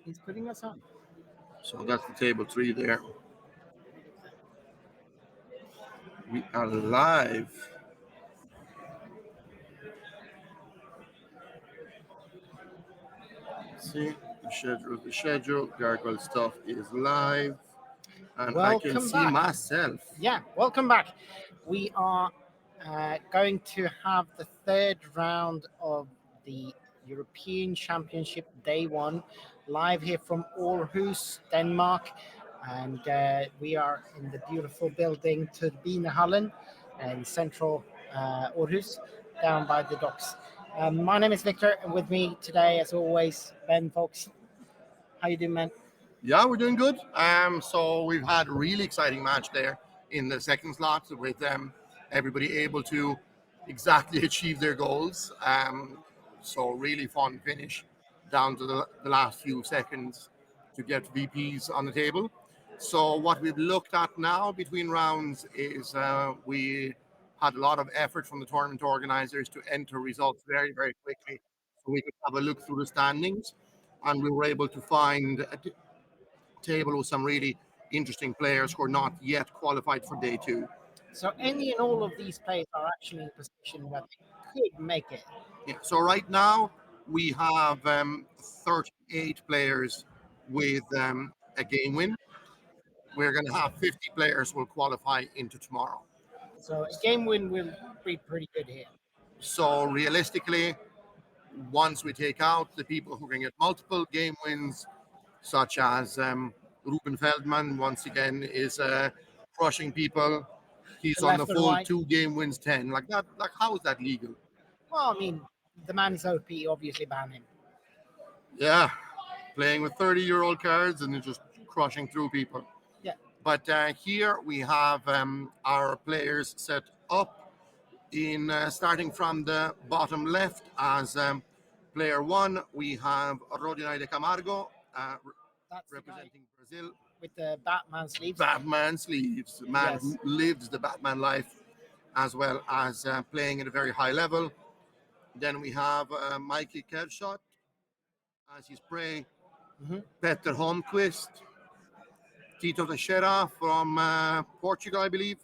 He's putting us on. So that's the table 3 there. We are live. See, the schedule. Gargoyle stuff is live. And I can Welcome see back. myself. Yeah, welcome back. We are going to have the third round of the European Championship Day 1 live here from Aarhus, Denmark. And we are in the beautiful building Turbinehallen in central Aarhus, down by the docks. My name is Victor, and with me today, as always, Ben Fox. How you doing, man? Yeah, we're doing good. So we've had a really exciting match there in the second slot with everybody able to exactly achieve their goals. So really fun finish down to the last few seconds to get VPs on the table. So what we've looked at now between rounds is we had a lot of effort from the tournament organizers to enter results very, very quickly so we could have a look through the standings. And we were able to find table with some really interesting players who are not yet qualified for day 2. So any and all of these players are actually in a position where they could make it. Yeah. So right now we have 38 players with a game win. We're going to have 50 players will qualify into tomorrow. So a game win will be pretty good here. So realistically, once we take out the people who can get multiple game wins, such as Ruben Feldman, once again, is crushing people. He's The on the left and full right. 2 game wins 10. Like that, like how is that legal? Well, I mean, the man is OP. Obviously, ban him. Yeah, playing with 30-year-old cards and just crushing through people. Yeah. But here we have our players set up in starting from the bottom left as player 1. We have Rodinei de Camargo That's the guy representing Brazil. with the Batman sleeves. Batman sleeves, the man Yes. who lives the Batman life, as well as playing at a very high level. Then we have Mikey Kershot as his prey, Mhm. Peter Holmquist, Tito Teixeira from Portugal, I believe,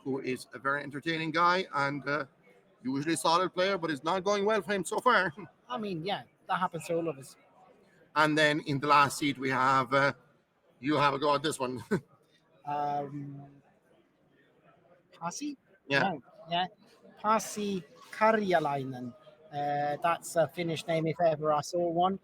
who is a very entertaining guy and usually a solid player, but it's not going well for him so far. I mean, yeah, that happens to all of us. And then in the last seat, we have, you have a go at this one. Um, Pasi? Yeah. No, yeah, Pasi Karjalainen. That's a Finnish name if ever I saw one.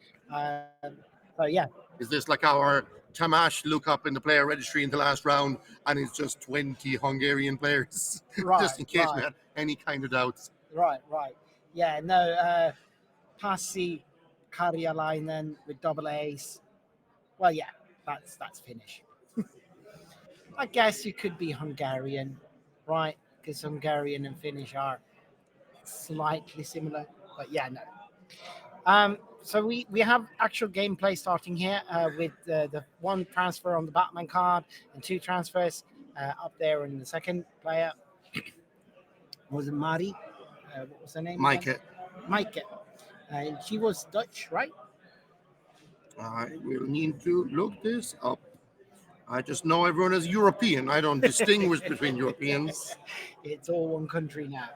So yeah, Is this like our Tamash look up in the player registry in the last round and it's just 20 Hungarian players, just in case we right, had any kind of doubts? right. Yeah, no, Pasi Karjalainen with double A's. Well, yeah, that's Finnish. I guess you could be Hungarian, right? Because Hungarian and Finnish are slightly similar, but yeah, no. So we have actual gameplay starting here with the one transfer on the Batman card and two transfers up there in the second player. Was it Mari? What was her name? Mike, Mike. And she was Dutch, right? I will need to look this up. I just know everyone is European. I don't distinguish between Europeans. It's all one country now.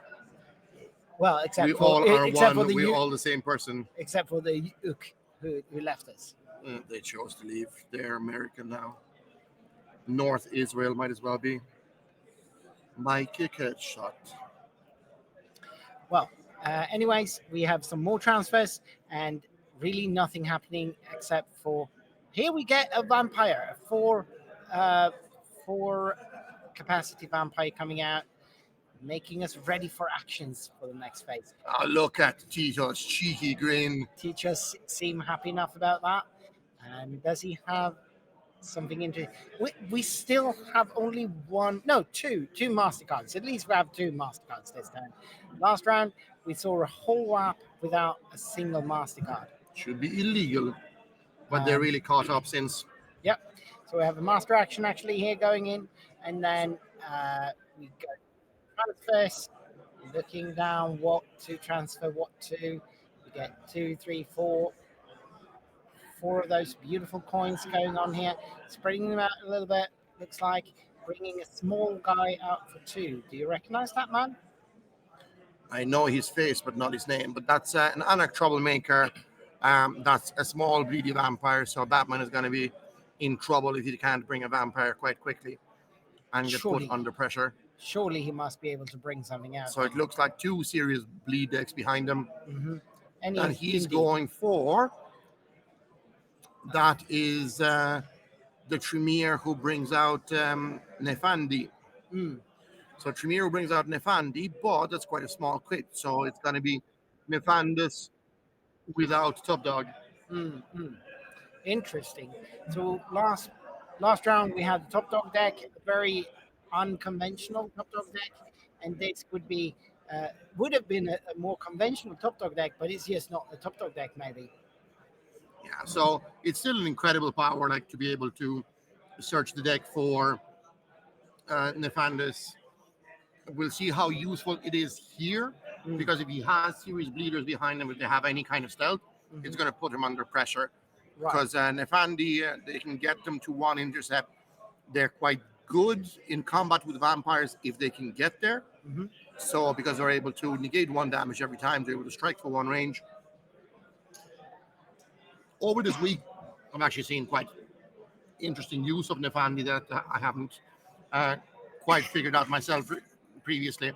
Well, We except for all are except for one. the We're all the same person. except for the UK who left us. They chose to leave. They're American now. North Israel might as well be. My kick headshot. Well, anyways, we have some more transfers and really nothing happening except for here we get a vampire, four capacity vampire coming out, making us ready for actions for the next phase. Oh, look at Tito's cheeky grin. Teachers seem happy enough about that. And does he have something into we still have only two Mastercards. At least we have two Mastercards this time. Last round we saw a whole app without a single Mastercard. Should be illegal, but they're really caught up since. Yep. So we have a master action actually here going in, and then we go transfers, looking down what to transfer what to. We get 2, 3, 4, four of those beautiful coins going on here, spreading them out a little bit. Looks like bringing a small guy out for two. Do you recognize that man? I know his face, but not his name. But that's an Anak troublemaker. That's a small, greedy vampire. So Batman is going to be in trouble if he can't bring a vampire quite quickly and get put Surely, under pressure. surely he must be able to bring something out So then. it looks like two serious bleed decks behind him. Hmm. And he's going for that is the Tremere who brings out Nefandi. Mm, So Tremere brings out Nefandi, but that's quite a small quit. So it's going to be Nefandus without Top Dog. mm, mm. Interesting. So last round we had the top dog deck, a very unconventional top dog deck, and this would have been a more conventional top dog deck, but it's just not a top dog deck maybe. Yeah, so it's still an incredible power, like to be able to search the deck for Nefandus. We'll see how useful it is here, Mm, because if he has serious bleeders behind him, if they have any kind of stealth, it's mhm. going to put him under pressure. Right. Because Nefandi, they can get them to one intercept. They're quite good in combat with vampires if they can get there. Hmm. So because they're able to negate one damage every time, they're able to strike for one range. Over this week, I've actually seen quite interesting use of Nefandi that I haven't uh, quite figured out myself previously,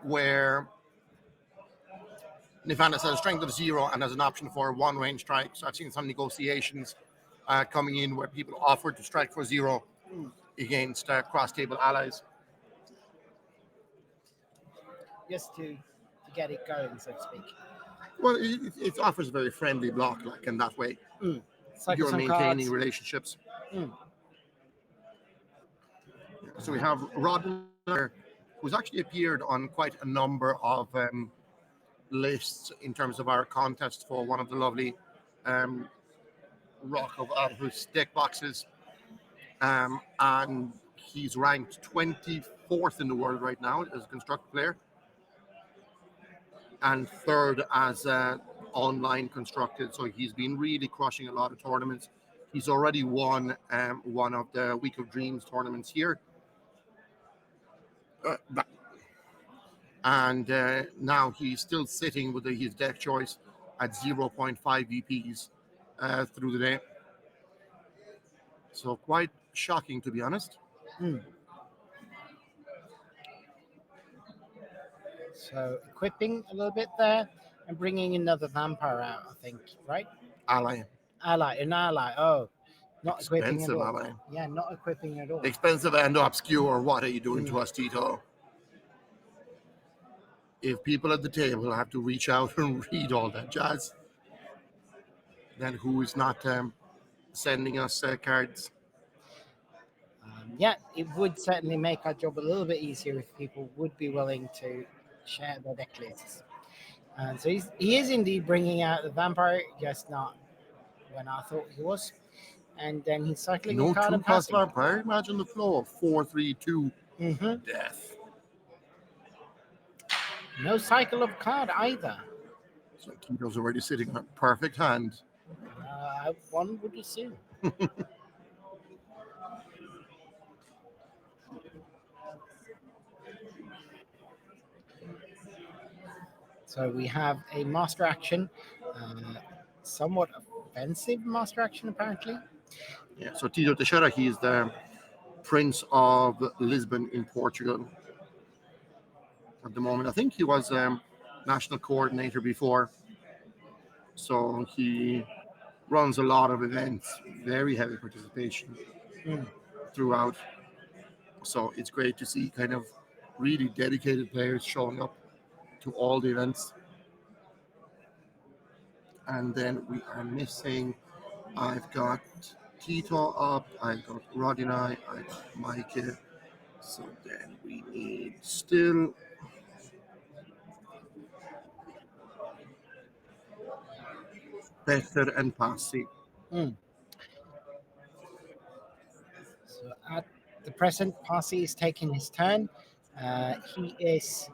where Nefandus has a strength of 0 and has an option for one range strike. So I've seen some negotiations coming in where people offered to strike for 0 Mm. against cross-table allies. Just to get it going, so to speak. Well, it offers a very friendly block, like in that way. Mm. Cycle You're some maintaining cards. relationships. Mm. So we have Rodner, who's actually appeared on quite a number of lists in terms of our contest for one of the lovely um, Rock of Aarhus deck boxes. And he's ranked 24th in the world right now as a construct player, and third as online constructed. So he's been really crushing a lot of tournaments. He's already won one of the Week of Dreams tournaments here. And now he's still sitting with his deck choice at 0.5 VPs through the day. So quite shocking, to be honest. Mm. So equipping a little bit there and bringing another vampire out, I think, right? Ally, An ally. Oh, not equipping at expensive all. ally. Yeah, not equipping at all. Expensive and obscure. What are you doing Mm. to us, Tito? If people at the table have to reach out and read all that jazz, then who is not sending us cards? Yeah, it would certainly make our job a little bit easier if people would be willing to share their deck lists. And so he is indeed bringing out the vampire, just not when I thought he was. And then he's cycling a No card two and cost passing. vampire. Imagine the flow of 4-3-2 Hmm. death. No cycle of card either. So Tito's already sitting on a perfect hand. One would assume. So we have a master action, uh, somewhat offensive master action apparently. Yeah. So Tito Teixeira, he's the Prince of Lisbon in Portugal at the moment. I think he was national coordinator before. So he runs a lot of events, very heavy participation Mm. throughout. So it's great to see kind of really dedicated players showing up to all the events. And then we are missing, I've got Tito up, I've got Roddy and I've got Mike. So then we need still Peter and Pasi. Mm. So at the present, Pasi is taking his turn. He is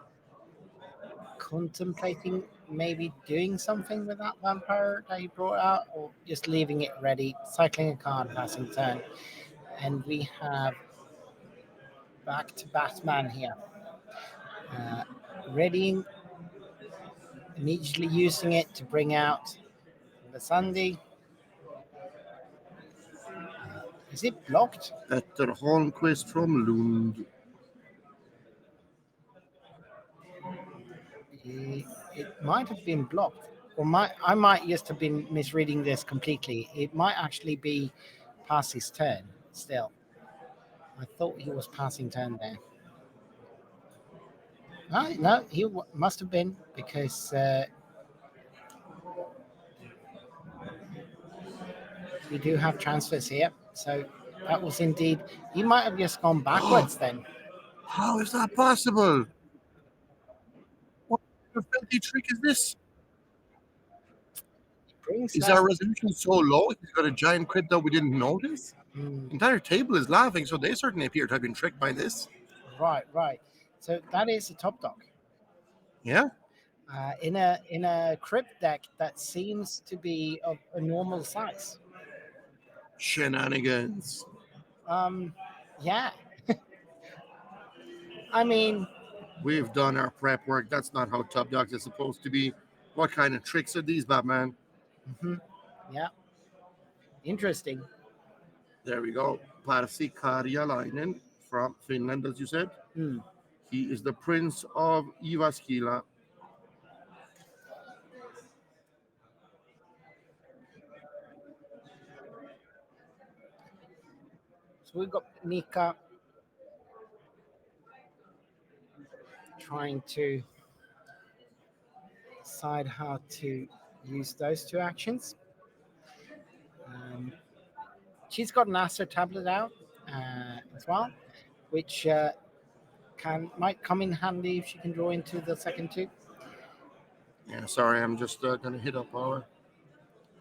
contemplating maybe doing something with that vampire that he brought out, or just leaving it ready, cycling a card, passing turn. And we have back to Batman here. Uh, Readying, immediately using it to bring out the Sunday. Is it blocked? Petter Holmqvist from Lund. It might have been blocked, or I might just have been misreading this completely. It might actually be past his turn still. I thought he was passing turn there. No, he must have been because we do have transfers here. So that was indeed. He might have just gone backwards then. How is that possible? What kind of filthy trick is this? Brings Is that. our resolution so low? He's got a giant crit that we didn't notice. Hmm, Entire table is laughing, so they certainly appear to have been tricked by this. right. So that is a top dog. Yeah, In a crypt deck that seems to be of a normal size. shenanigans. Um, yeah. I mean, We've done our prep work. That's not how top dogs are supposed to be. What kind of tricks are these, Batman? mhm, yeah, interesting. There we go. Parsi Karjalainen from Finland, as you said. Hmm. He is the prince of Ivaskila. So we've got Nika trying to decide how to use those two actions. Um, she's got an Aster tablet out as well, which can might come in handy if she can draw into the second two. Yeah, sorry, I'm just going to hit up our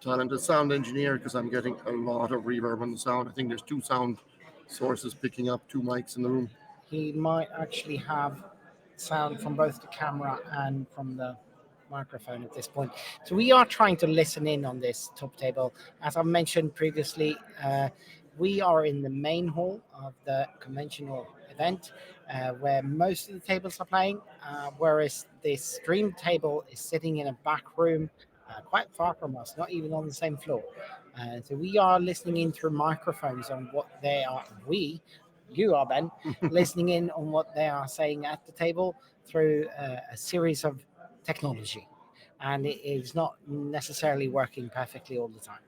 talented sound engineer because I'm getting a lot of reverb on the sound. I think there's two sound sources picking up two mics in the room. He might actually have sound from both the camera and from the microphone at this point. So we are trying to listen in on this top table. As I mentioned previously, we are in the main hall of the conventional event where most of the tables are playing, whereas this stream table is sitting in a back room quite far from us, not even on the same floor. So we are listening in through microphones on what they are. You are, Ben, listening in on what they are saying at the table through a series of technology, and it is not necessarily working perfectly all the time.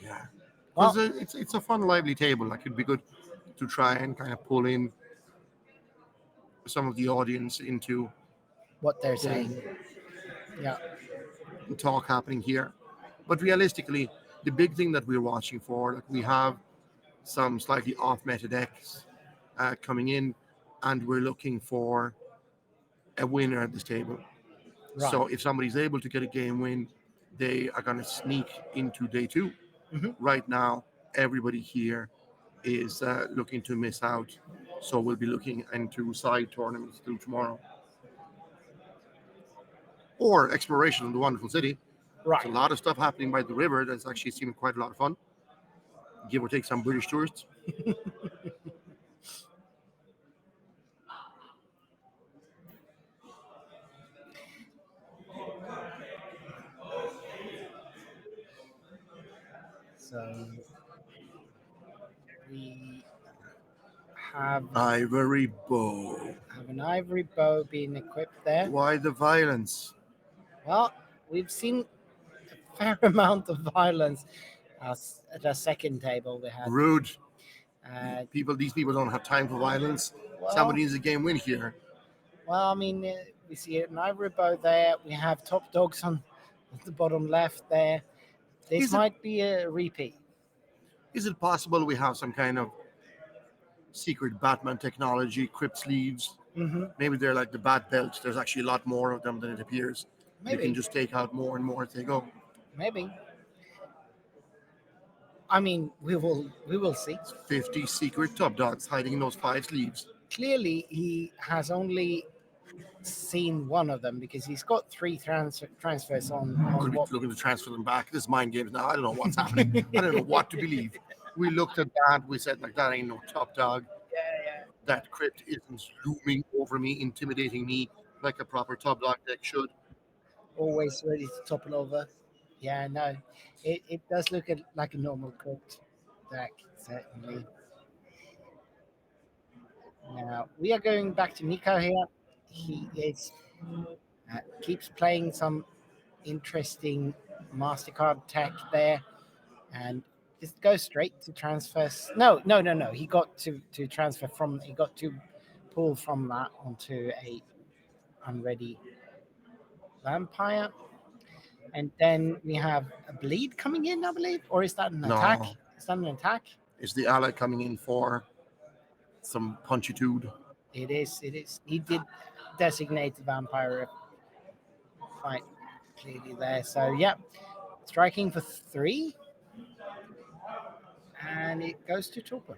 Yeah. Well, Because it's a fun, lively table. Like it'd be good to try and kind of pull in some of the audience into what they're getting saying, yeah, talk happening here. But realistically, the big thing that we're watching for, like we have some slightly off meta decks coming in, and we're looking for a winner at this table. right. So if somebody's able to get a game win, they are going to sneak into day two. Hmm. Right now, everybody here is looking to miss out. So we'll be looking into side tournaments through tomorrow or exploration of the wonderful city. There's a Right. lot of stuff happening by the river that's actually seeming quite a lot of fun, give or take some British tourists. So we have Ivory bow. have an ivory bow being equipped there. Why the violence? Well, we've seen a fair amount of violence at our second table. We had Rude. uh, These people don't have time for violence. well, Somebody needs a game win here. Well, I mean, we see an ivory bow there. We have top dogs on the bottom left there. This Is it might be a repeat. is it possible we have some kind of secret Batman technology, crypt sleeves? Hmm. Maybe they're like the bat belts. There's actually a lot more of them than it appears. You can Maybe, just take out more and more as they go. maybe. I mean, we will see. 50 secret top dogs hiding in those five sleeves. Clearly, he has only seen one of them because he's got three transfers on Could be what. looking to transfer them back. This is mind games now. I don't know what's happening. I don't know what to believe. We looked at that. We said, like, that ain't no top dog. Yeah, That crypt isn't looming over me, intimidating me like a proper top dog deck should. always ready to topple over. Yeah, no, it does look like a normal cooked deck, certainly. Now we are going back to Nico here. He is keeps playing some interesting Mastercard tech there, and just go straight to transfers. No. He got to transfer from. He got to pull from that onto a unready vampire. And then we have a bleed coming in, I believe, or is that an attack? No, Is that an attack? is the ally coming in for some punchytude? It is. It is. He did designate the vampire quite clearly there. So yeah, striking for 3, and it goes to Torpor.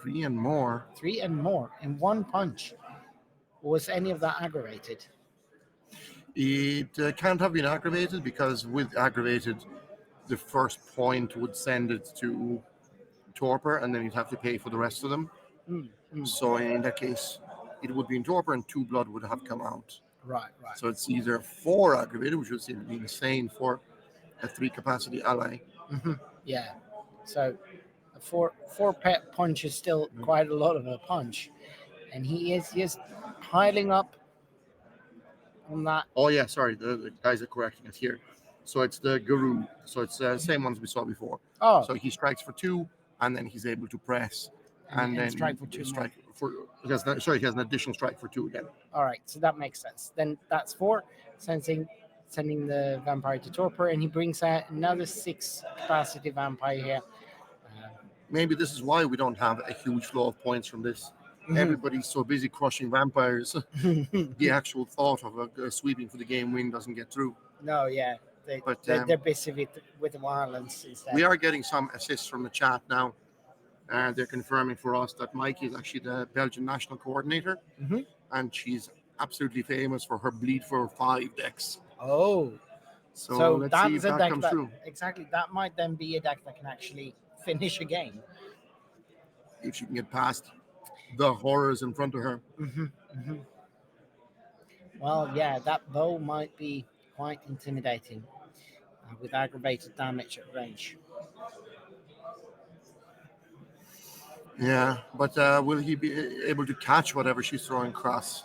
3 and more. 3 and more in one punch. Was any of that aggravated? It can't have been aggravated because with aggravated, the first point would send it to torpor, and then you'd have to pay for the rest of them. Mm, mm. So in that case, it would be in torpor, and 2 blood would have come out. Right. So it's either 4 aggravated, which would seem to be insane for a 3 capacity ally. Mm-hmm. Yeah. So a four pet punch is still quite a lot of a punch, and he is just piling up on that. Oh yeah, sorry, the guys are correcting us here. So it's the Guru. So it's the same ones we saw before. Oh, So he strikes for 2, and then he's able to press, and then strike for 2 more. he has an additional strike for 2 again. All right, so that makes sense. Then that's 4, sending the vampire to torpor, and he brings out another 6 capacity vampire here. Maybe this is why we don't have a huge flow of points from this. Everybody's so busy crushing vampires. The actual thought of sweeping for the game win doesn't get through. No, yeah, they're busy with the violence instead. We are getting some assists from the chat now. They're confirming for us that Mike is actually the Belgian national coordinator, and she's absolutely famous for her bleed for 5 decks. Oh, so let's see if that's a that deck comes through. Exactly, that might then be a deck that can actually finish a game if she can get past the horrors in front of her. Well, yeah, that bow might be quite intimidating with aggravated damage at range. Yeah, but will he be able to catch whatever she's throwing across?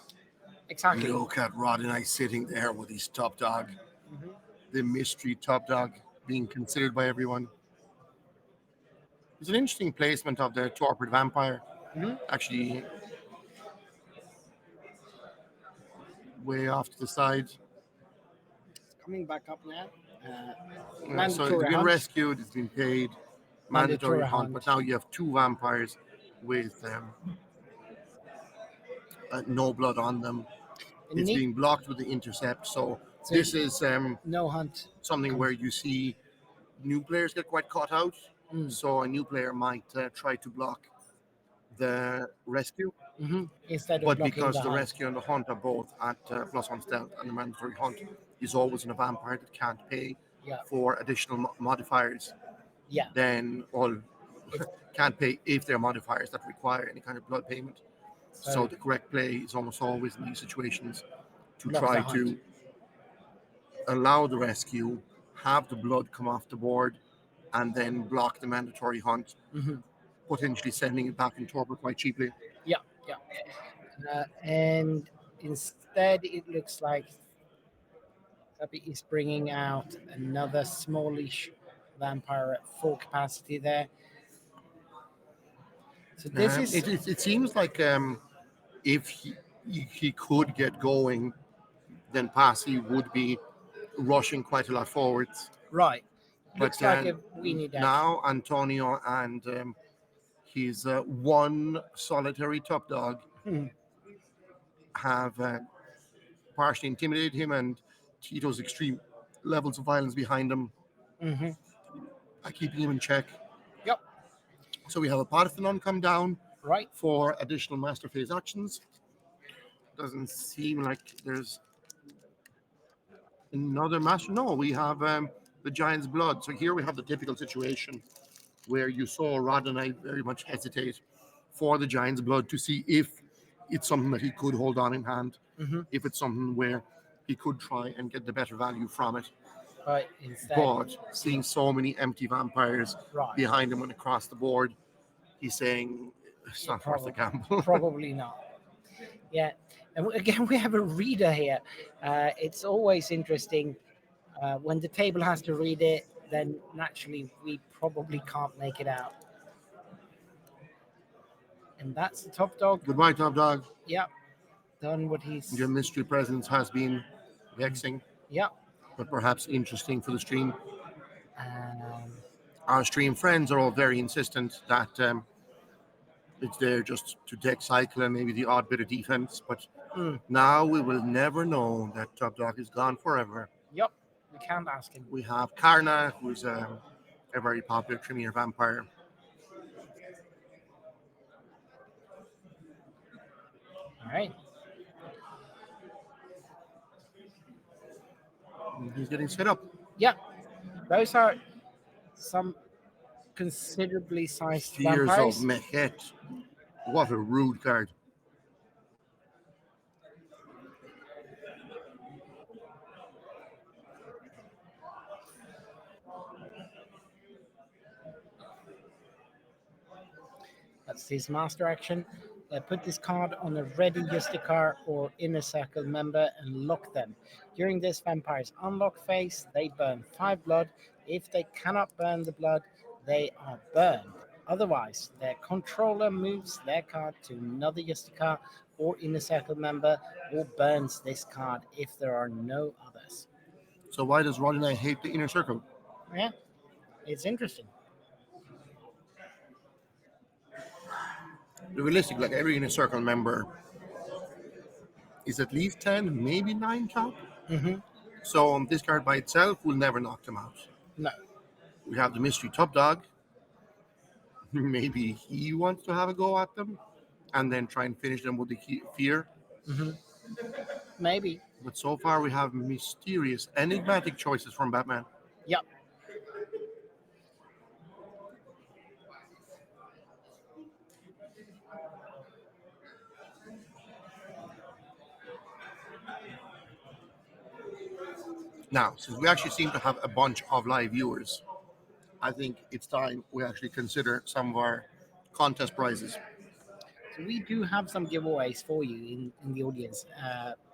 Exactly. Look at Rod and I sitting there with his top dog, the mystery top dog being considered by everyone. It's an interesting placement of the torpid vampire. Actually, way off to the side. It's coming back up now. So it's been rescued, it's been paid, mandatory hunt, but now you have 2 vampires with no blood on them. It's being blocked with the intercept, so this is no hunt. Something where you see new players get quite caught out. So a new player might try to block the rescue, instead of but because the hunt. rescue and the hunt are both at +1 stealth, and the mandatory hunt is always in a vampire that can't pay for additional modifiers. Then can't pay if they're modifiers that require any kind of blood payment. So the correct play is almost always in these situations to try to allow the rescue, have the blood come off the board, and then block the mandatory hunt, potentially sending it back in torpor quite cheaply. Yeah. And instead, it looks like Sabi is bringing out another smallish vampire at full capacity there. So this is. It seems like if he could get going, then Passy would be rushing quite a lot forwards. Right. But like we need now Antonio and his 1 solitary top dog have partially intimidated him, and Tito's extreme levels of violence behind him are keeping him in check. Yep. So we have a Parthenon come down right for additional master phase actions. Doesn't seem like there's another master. No, we have the Giant's Blood. So here we have the typical situation where you saw Rod and I very much hesitate for the Giant's Blood to see if it's something that he could hold on in hand, Hmm. if it's something where he could try and get the better value from it. But instead, But seeing so many empty vampires right, behind him and across the board, he's saying it's not worth the gamble. probably not. Yeah, and again, we have a reader here. It's always interesting when the table has to read it. Then naturally, we probably can't make it out. And that's the top dog. Goodbye, Top Dog. Yep, done what Your he's. mystery presence has been vexing, Yep. but perhaps interesting for the stream. Um, Our stream friends are all very insistent that it's there just to deck cycle and maybe the odd bit of defense. But mm, now we will never know that Top Dog is gone forever. yep, we can't ask him. We have Karna, who's a very popular Tremere vampire. All right. He's getting set up. Yep, those are some considerably sized Fears of vampires. Mehet. What a rude card. That's his master action. Put this card on a ready Justicar or inner circle member and lock them. During this vampire's unlock phase, they burn 5 blood. If they cannot burn the blood, they are burned. Otherwise, their controller moves their card to another Justicar or inner circle member or burns this card if there are no others. So why does Rod and I hate the inner circle? Yeah, it's interesting. Realistic, like every inner circle member is at least 10, maybe 9 top. Hmm. So this card by itself will never knock them out. No. We have the mystery top dog. Maybe he wants to have a go at them and then try and finish them with the fear. Hmm. Maybe. But so far we have mysterious, enigmatic choices from Batman. Yep. Now, since we actually seem to have a bunch of live viewers, I think it's time we actually consider some of our contest prizes. So we do have some giveaways for you in the audience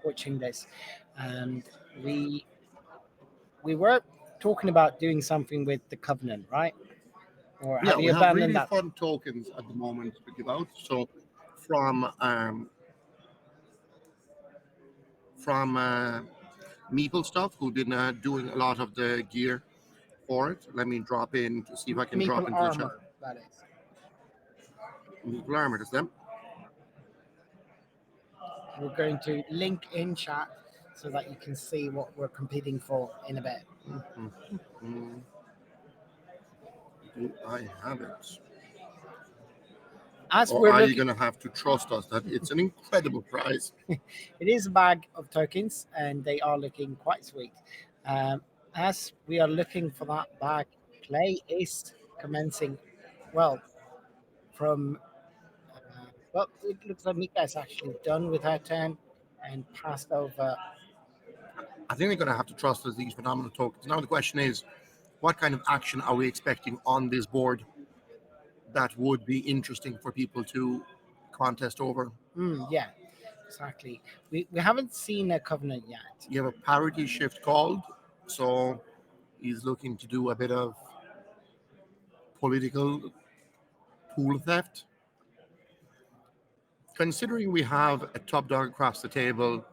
watching this, and we were talking about doing something with the Covenant, right? Or Yeah, have we you have abandoned really that? fun tokens at the moment to give out. So from Meeple Stuff, who've been doing a lot of the gear for it. Let me drop in to see if I can drop Meeple into the chat. armor, that is. Meeple Armor, that's them. We're going to link in chat so that you can see what we're competing for in a bit. Mm. Do I have it? As Or we're are you looking, going to have to trust us that it's an incredible prize? it is a bag of tokens, and they are looking quite sweet. As we are looking for that bag, play is commencing. Well, from well, it looks like Mika is actually done with her turn and passed over. I think they're going to have to trust us these phenomenal tokens. Now the question is, what kind of action are we expecting on this board that would be interesting for people to contest over? Yeah, exactly. We haven't seen a Covenant yet. You have a parity shift called, so he's looking to do a bit of political pool theft. Considering we have a top dog across the table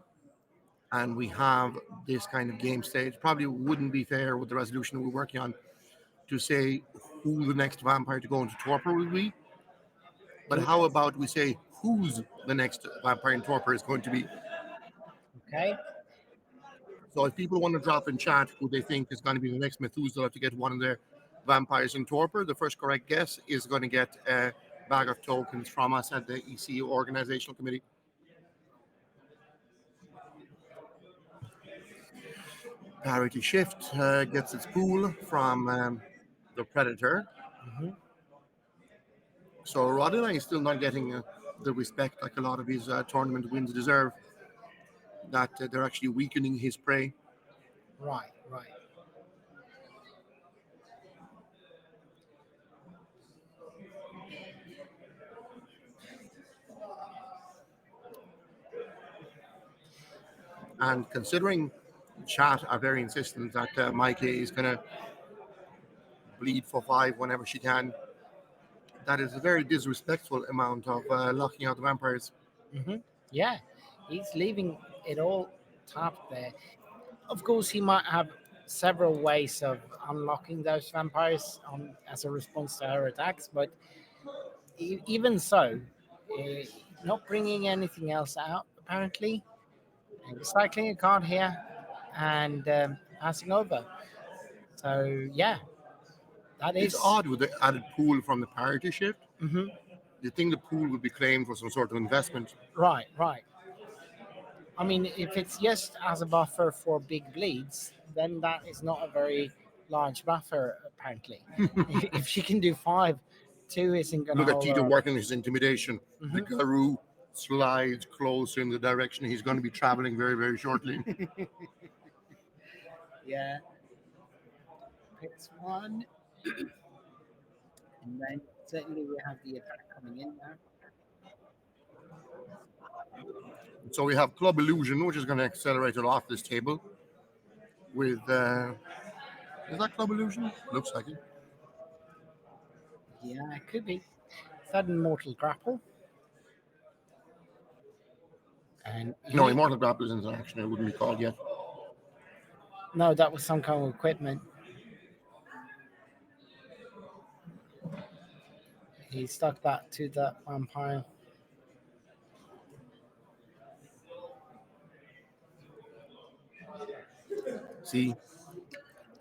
and we have this kind of game stage, probably wouldn't be fair with the resolution we're working on to say who the next vampire to go into torpor will be. But how about we say who's the next vampire in torpor is going to be? Okay. So if people want to drop in chat who they think is going to be the next Methuselah to get one of their vampires in torpor, the first correct guess is going to get a bag of tokens from us at the EC organizational committee. Parity Shift gets its pool from the Predator. Hmm. So Roddenberry is still not getting the respect like a lot of his tournament wins deserve. That they're actually weakening his prey. Right, right. And considering chat are very insistent that Mikey is going to bleed for 5 whenever she can, that is a very disrespectful amount of locking out the vampires. Hmm. Yeah, he's leaving it all tapped there. Of course, he might have several ways of unlocking those vampires as a response to her attacks, but even so, uh, not bringing anything else out apparently, and recycling a card here and passing over. So yeah, that It's is. odd with the added pool from the parity shift. Mhm. You think the pool would be claimed for some sort of investment. Right, right. I mean, if it's just as a buffer for big bleeds, then that is not a very large buffer, apparently. If she can do five, two isn't going to Look at hold Tito her up. working his intimidation. The Hmm. Guru slides closer in the direction he's going to be traveling very, very shortly. Yeah, picks one. And then certainly we have the attack coming in now. So we have Club Illusion, which is going to accelerate it off this table with. Is that Club Illusion? Looks like it. Yeah, it could be. Sudden mortal grapple. And No, he. Immortal Grapple isn't an action. It wouldn't be called yet. No, that was some kind of equipment. He stuck that to the vampire. See,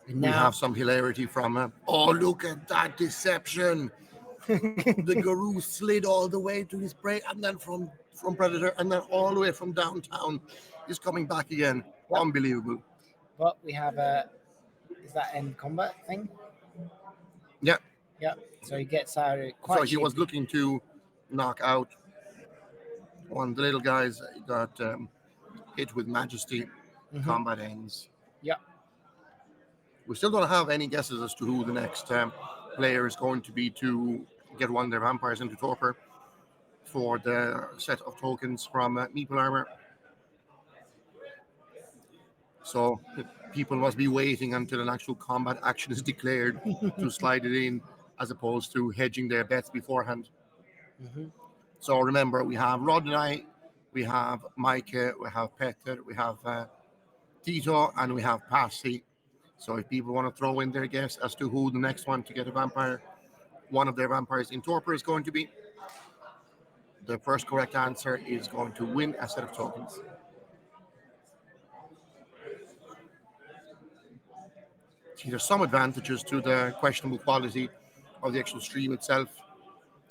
And we now. have some hilarity from. Oh, look at that deception! The Guru slid all the way to his prey, and then from Predator, and then all the way from downtown, is coming back again. Yep. Unbelievable. But we have a. Is that end combat thing? Yeah. Yep. So he gets out So quite he was cheaply. looking to knock out one of the little guys. Got hit with Majesty. Hmm. Combat ends. Yep. We still don't have any guesses as to who the next player is going to be to get one of their vampires into torpor for the set of tokens from Meeple Armor. So people must be waiting until an actual combat action is declared to slide it in, as opposed to hedging their bets beforehand. Hmm. So remember, we have Rod and I, we have Micah, we have Peter, we have Tito, and we have Passy. So if people want to throw in their guess as to who the next one to get a vampire, one of their vampires in torpor is going to be, the first correct answer is going to win a set of tokens. See, there's some advantages to the questionable quality of the actual stream itself.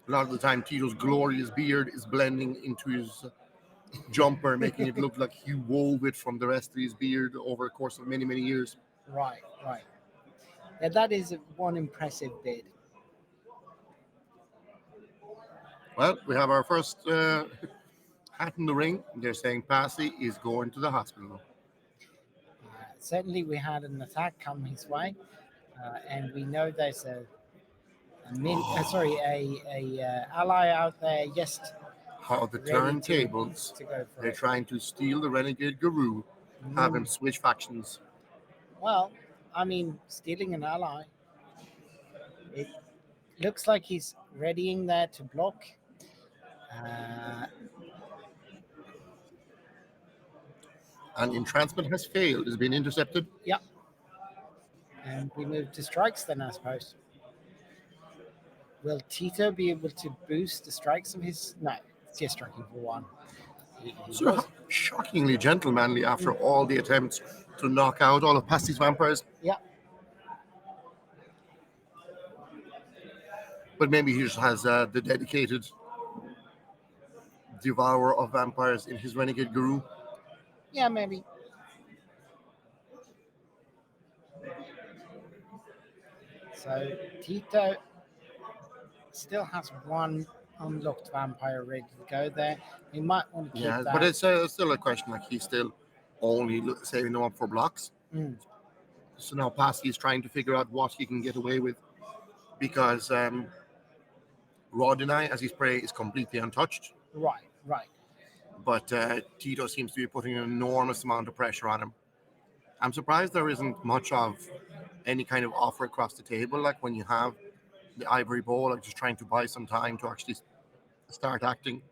A lot of the time, Tito's glorious beard is blending into his jumper, making it look like he wove it from the rest of his beard over a course of many, many years. Right. Right. Yeah, that is one impressive bit. Well, we have our first hat in the ring. They're saying Passy is going to the hospital. Certainly, we had an attack come his way, and we know there's a ally out there just How the ready turntables, to go for they're it. trying to steal the Renegade Guru, have him Mm. switch factions. Well, I mean, stealing an ally. It looks like he's readying there to block. Uh, And entrancement has failed, has been intercepted. yeah, and we move to strikes then, I suppose. Will Tito be able to boost the strikes of his? No, it's just striking for one. He So was. shockingly gentlemanly after Mm. all the attempts to knock out all of Passy's vampires. Yeah, But maybe he just has the dedicated devourer of vampires in his Renegade Guru. yeah, maybe. So Tito still has one unlocked vampire ready to go there. He might want to keep Yeah, but that. it's still a question. Like he's still only saving them up for blocks. Mm, So now Passy is trying to figure out what he can get away with because Roddeneye, as his prey, is completely untouched. right, right. But Tito seems to be putting an enormous amount of pressure on him. I'm surprised there isn't much of any kind of offer across the table, like when you have the ivory bowl, like just trying to buy some time to actually start acting.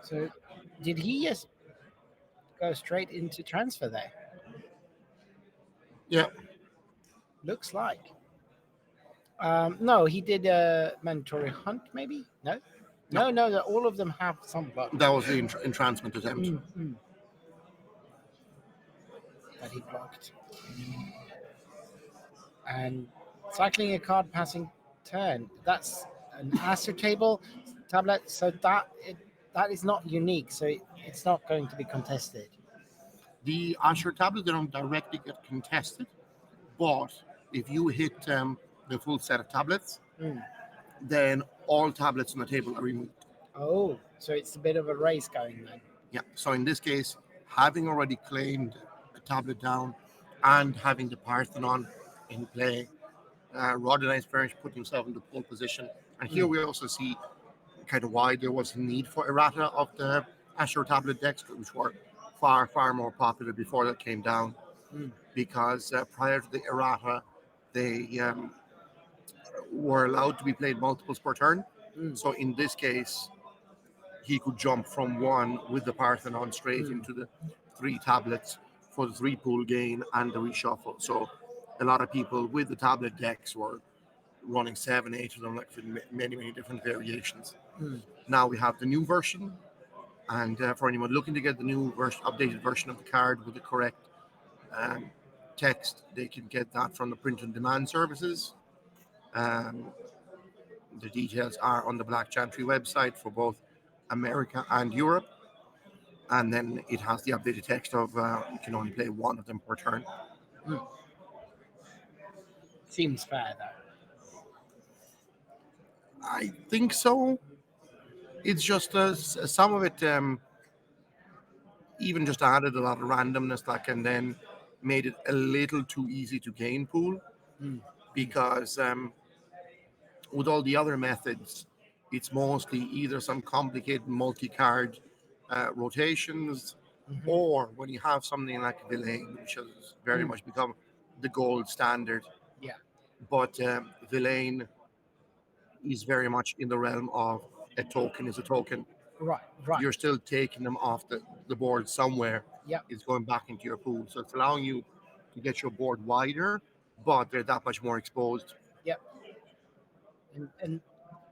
So did he just go straight into transfer there? Yeah, Looks like. No, he did a mandatory hunt, maybe? No? no, No, all of them have some blood. that was the entrancement attempt. Mm, that he blocked. And cycling a card passing turn. That's an Aster table tablet, so that is not unique, so it's not going to be contested. The Asher tablets, they don't directly get contested, but if you hit the full set of tablets, Mm. then all tablets on the table are removed. Oh, so it's a bit of a race going then. Yeah. So in this case, having already claimed a tablet down and having the Parthenon in play, Roddeney's very much put himself into pole position. And here Mm. we also see kind of why there was a need for errata of the Asher tablet decks, which were far, far more popular before that came down. Mm. Because prior to the errata, they were allowed to be played multiples per turn. Mm. So in this case, he could jump from one with the Parthenon straight Mm. into the three tablets for the three pool gain and the reshuffle. So a lot of people with the tablet decks were running 7, 8 of them, like for many, many different variations. Mm. Now we have the new version, and for anyone looking to get the new version, updated version of the card with the correct um, text, they can get that from the print and demand services. Um, the details are on the Black Chantry website for both America and Europe. And then it has the updated text of you can only play one of them per turn. Mm. Seems fair though. I think so. It's just some of it even just added a lot of randomness, like, and then made it a little too easy to gain pool Mm. because with all the other methods, it's mostly either some complicated multi-card rotations, Mhm. or when you have something like Villain, which has very Mm. much become the gold standard. Yeah. But Villain is very much in the realm of a token is a token. Right. Right. You're still taking them off the board somewhere. Yeah. It's going back into your pool. So it's allowing you to get your board wider, but they're that much more exposed. Yeah. And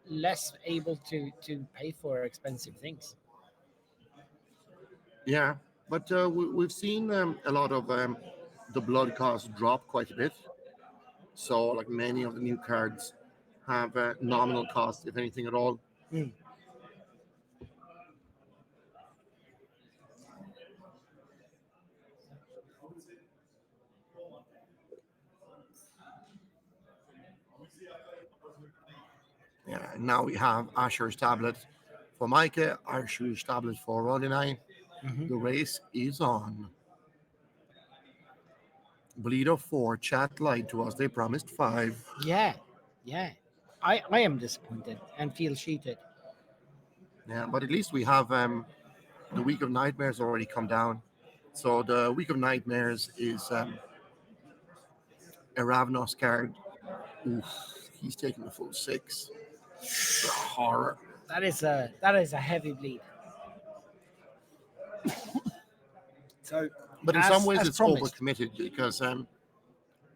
less able to pay for expensive things. Yeah. But we've seen a lot of the blood cost drop quite a bit. So, like many of the new cards have nominal cost, if anything at all. Mm. Yeah, now we have Asher's tablet for Micah, Asher's tablet for Rodinai. Mhm. The race is on. Bleed of 4, chat lied to us. They promised 5. Yeah. Yeah. I am disappointed and feel cheated. Yeah, but at least we have the Week of Nightmares already come down. So the Week of Nightmares is a Ravnos card. Oof, he's taking the full 6. The horror. That is a heavy bleed. So But in some ways, as it's promised, overcommitted because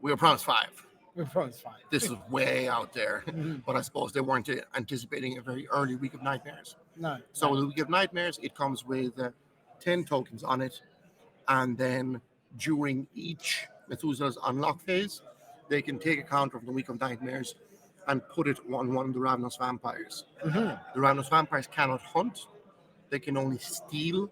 we were promised 5. we're promised fine. This is way out there. Mhm. But I suppose they weren't anticipating a very early Week of Nightmares. No, So no. the Week of Nightmares, it comes with 10 tokens on it. And then during each Methuselah's unlock phase, they can take a counter from the Week of Nightmares and put it on one of the Ravnos vampires. Mhm. The Ravnos vampires cannot hunt. They can only steal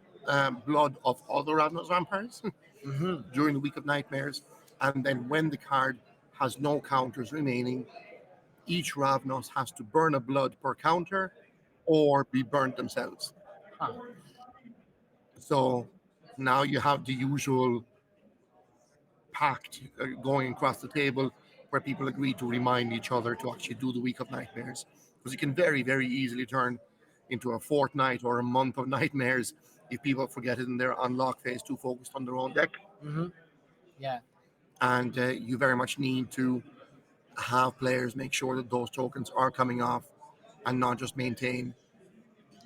blood of other Ravnos vampires Mhm. during the Week of Nightmares. And then when the card has no counters remaining, each Ravnos has to burn a blood per counter or be burnt themselves. Huh. So now you have the usual pact going across the table where people agree to remind each other to actually do the Week of Nightmares. Because it can very, very easily turn into a fortnight or a month of nightmares if people forget it and they're on lock phase too focused on their own deck. Hmm. Yeah. And you very much need to have players make sure that those tokens are coming off and not just maintain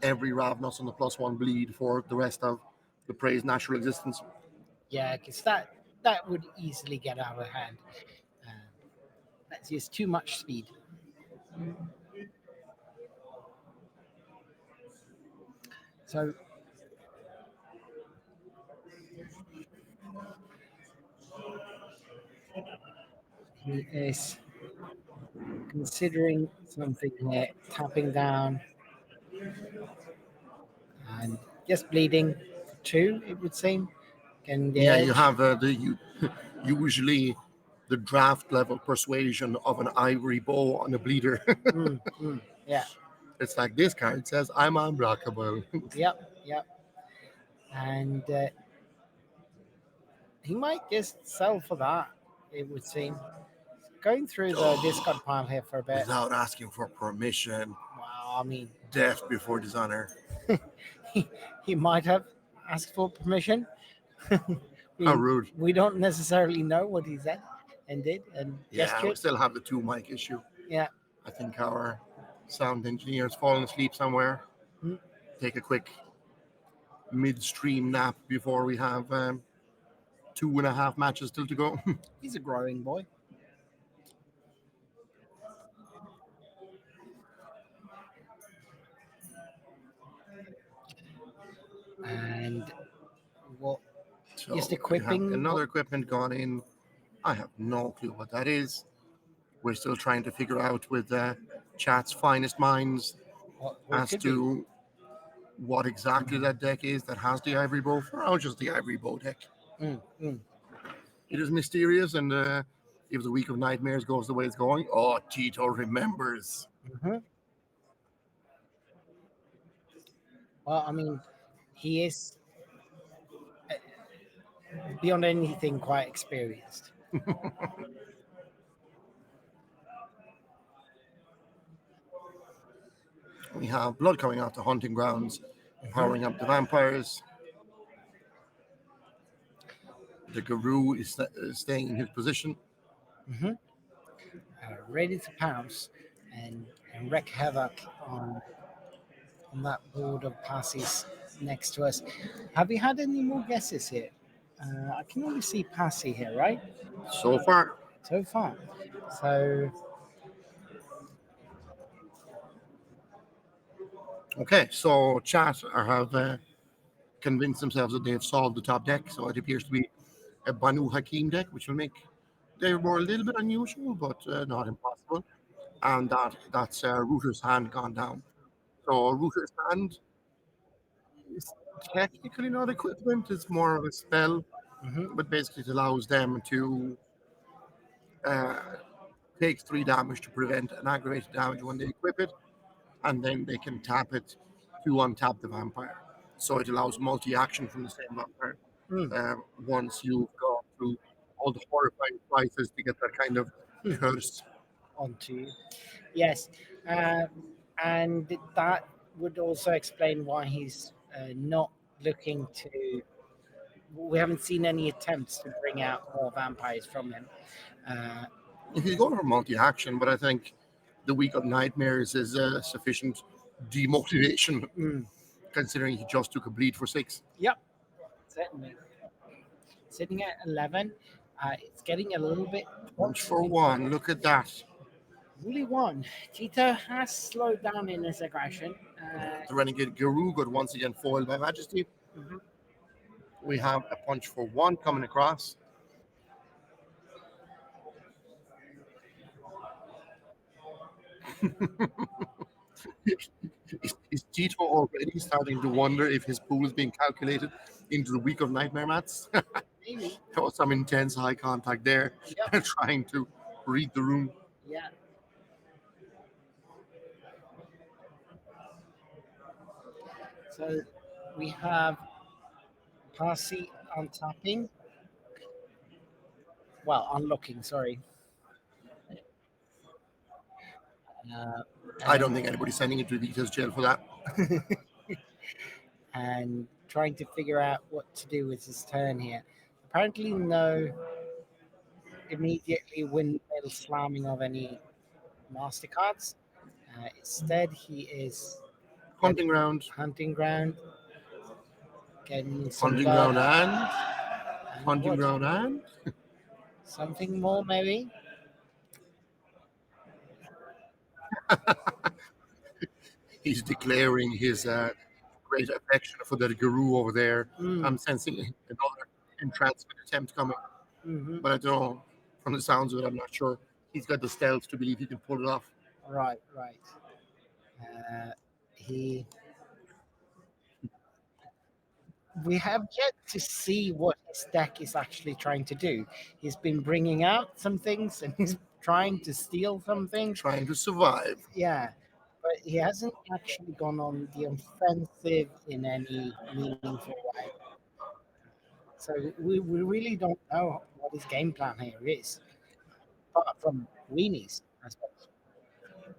every Ravnos on the +1 bleed for the rest of the Prey's natural existence. Yeah, because that would easily get out of hand. Um, that's just too much speed. So he is considering something here, tapping down and just bleeding for two, it would seem. Getting the Yeah, you edge. have usually the draft level persuasion of an ivory bow on a bleeder. Yeah. It's like this card says, I'm unblockable. Yep. Yep. And he might just sell for that, it would seem. Going through the discard pile here for a bit. Without asking for permission. Wow, I mean, Death before dishonor. he, he might have asked for permission. How we, rude. we don't necessarily know what he said and did and Yeah, we gestured. still have the two mic issue. Yeah. I think our sound engineer's fallen asleep somewhere. Mm. Take a quick midstream nap before we have 2.5 matches still to go. He's a growing boy. And what So just we have equipping another equipment gone in. I have no clue what that is. We're still trying to figure out with chat's finest minds what it as could be. to what exactly that deck is that has the ivory bow. For now, just the ivory bow deck. Mm, mm. It is mysterious, and if the Week of Nightmares goes the way it's going, oh, Tito remembers. Hmm. Well, I mean, he is beyond anything quite experienced. We have blood coming out the hunting grounds, powering up the vampires. The Guru is staying in his position. Hmm. Ready to pounce and wreak havoc on that board of passes next to us. Have you had any more guesses here? I can only see Passy here, right? So far, So far. So, okay, so chat have convinced themselves that they have solved the top deck. So it appears to be a Banu Hakim deck, which will make they were a little bit unusual, but not impossible. And that's Router's Hand gone down. So Router's Hand is technically not equipment; it's more of a spell, mhm. but basically it allows them to uh, take 3 damage to prevent an aggravated damage when they equip it, and then they can tap it to untap the vampire. So it allows multi-action from the same vampire. Mm, Once you've gone through all the horrifying prices to get that kind of curse. onto you. Yes. Uh, and that would also explain why he's not looking to. We haven't seen any attempts to bring out more vampires from him. Uh, He's going for multi-action, but I think the Week of Nightmares is sufficient demotivation mm, considering he just took a bleed for 6. yep, certainly. Sitting at 11, it's getting a little bit. Punch for 1. Look at that. Only one. Tito has slowed down in his aggression. The Renegade Guru got once again foiled by Majesty. Mhm. We have a punch for 1 coming across. Is Tito already starting to wonder if his pool is being calculated into the Week of Nightmare mats? maybe. There was some intense eye contact there, Yep. trying to read the room. Yeah. So we have Parsi untapping. Well, unlocking. Sorry. Uh, I don't and think anybody's sending it to Vita's jail for that. and trying to figure out what to do with his turn here. Apparently, no immediately windmill slamming of any Mastercards. Instead, he is Hunting ground, hunting ground, getting some hunting blood, ground, and and hunting what? ground, and Something more, maybe? he's declaring his great affection for that guru over there. Mm, I'm sensing another entrancement attempt coming, hmm. but I don't know. From the sounds of it, I'm not sure. He's got the stealth to believe he can pull it off. Right, right. Uh, he. We have yet to see what his deck is actually trying to do. He's been bringing out some things and he's trying to steal some things. Trying to survive. Yeah, but he hasn't actually gone on the offensive in any meaningful way. So we really don't know what his game plan here is, apart from weenies, I suppose.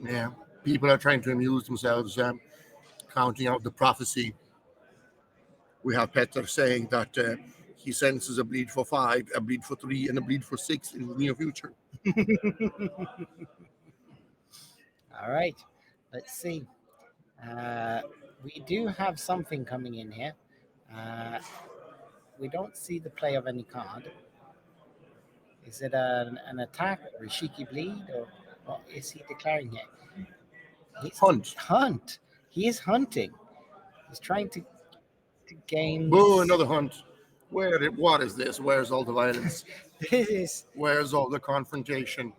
Yeah. People are trying to amuse themselves, counting out the prophecy. We have Petter saying that he senses a bleed for 5, a bleed for 3, and a bleed for 6 in the near future. All right, let's see. Uh, we do have something coming in here. Uh, we don't see the play of any card. Is it an attack or a cheeky bleed or what is he declaring here? He's Hunt. hunt. He is hunting. He's trying to gain. Boo, another hunt. What is this? Where's all the violence? This is Where's all the confrontation?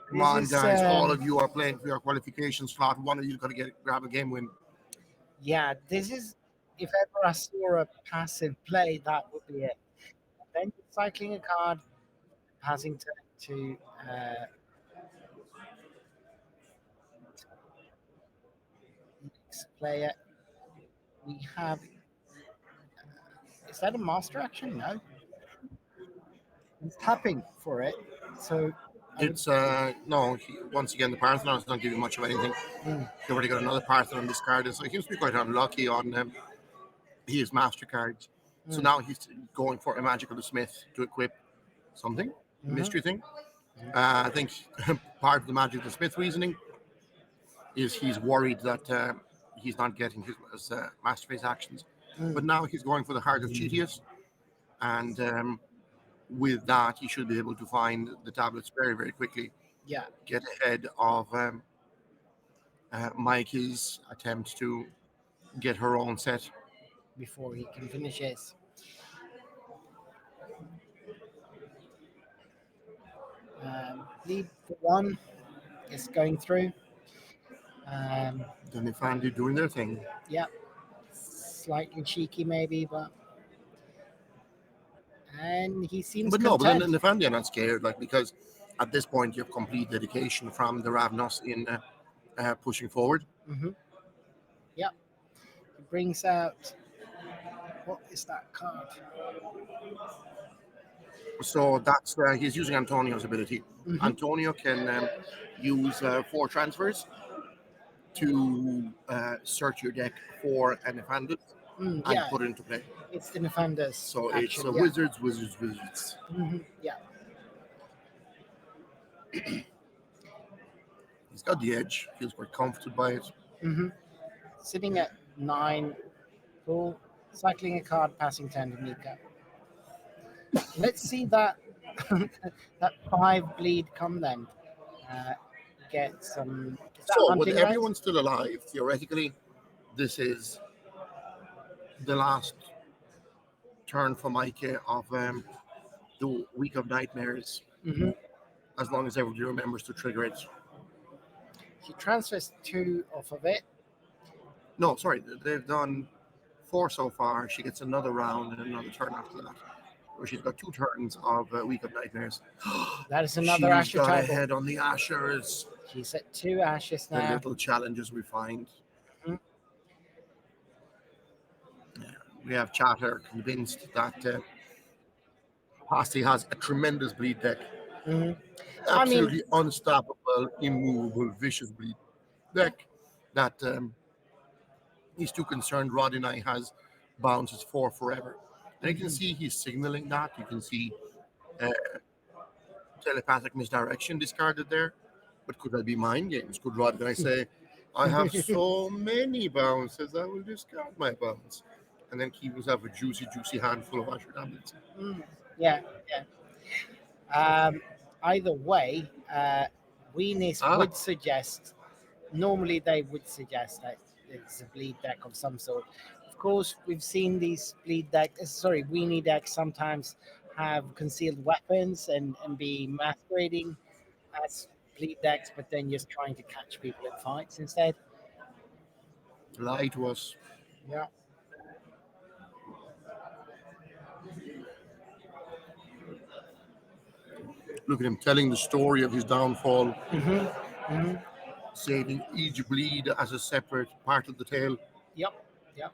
Come this on, is guys. All of you are playing for your qualification slot. One of you got to grab a game win. yeah. This is if ever I saw a passive play, that would be it. Then cycling a card, passing to next player. We have. Is that a master action? No. He's tapping for it. So I would. It's no. Once again, the Parthenon is not giving much of anything. Mm, He already got another Parthenon discarded, so he seems to be quite unlucky on his Mastercards. So mm, now he's going for a Magical Smith to equip something, mhm, mystery thing. mhm. I think part of the Magical Smith reasoning is he's worried that he's not getting his Masterpiece actions. But Mm. now he's going for the Heart of Cheetius, and with that, he should be able to find the tablets very, very quickly, Yeah, get ahead of Mikey's attempt to get her own set. before he can finish his. Lead for one is going through. Um, Then they find you doing their thing. yeah, slightly cheeky maybe, but and he seems But no, but then content. in the family are not scared, like because at this point you have complete dedication from the Ravnos in pushing forward. Hmm. Yep, he brings out what is that card? So that's he's using Antonio's ability. Hmm. Antonio can use 4 transfers to search your deck for an Ephandus Mm, and yeah, put it into play. it's the Nefander's So it's action. Yeah. wizards, wizards, wizards. Hmm. Yeah. He's got the edge. Feels quite comforted by it. Hmm. Sitting at 9, full, cycling a card, passing turn to Mika. Let's see that that 5 bleed come then. Uh, get some. Is that So with hunting right? everyone still alive, theoretically, this is the last turn for Micah of the Week of Nightmares, Hmm. as long as everybody remembers to trigger it. He transfers 2 off of it. No, sorry, they've done 4 so far. She gets another round and another turn after that. Where she's got 2 turns of Week of Nightmares. That is another She's Asher got title. ahead on the Ashers. She's at 2 Ashes The now. little challenges we find. Mhm. We have Chatter convinced that Posse has a tremendous bleed deck. Mhm. I mean, Absolutely unstoppable, immovable, vicious bleed deck that he's too concerned Roddy Knight has bounces for forever. And you can see he's signaling that. You can see uh, telepathic misdirection discarded there. But could that be mind games? Could Roddy Knight say, I have so many bounces, I will discard my bounce? And then keep himself a juicy, juicy handful of Asher tablets. yeah, yeah. Either way, Weenus Ah, would suggest, normally they would suggest that it's a bleed deck of some sort. Of course, we've seen these weenie decks sometimes have concealed weapons and be masquerading as bleed decks, but then just trying to catch people in fights instead. lie to us. Yeah. Look at him telling the story of his downfall, hmm hmm saving each bleed as a separate part of the tale. Yep. Yep.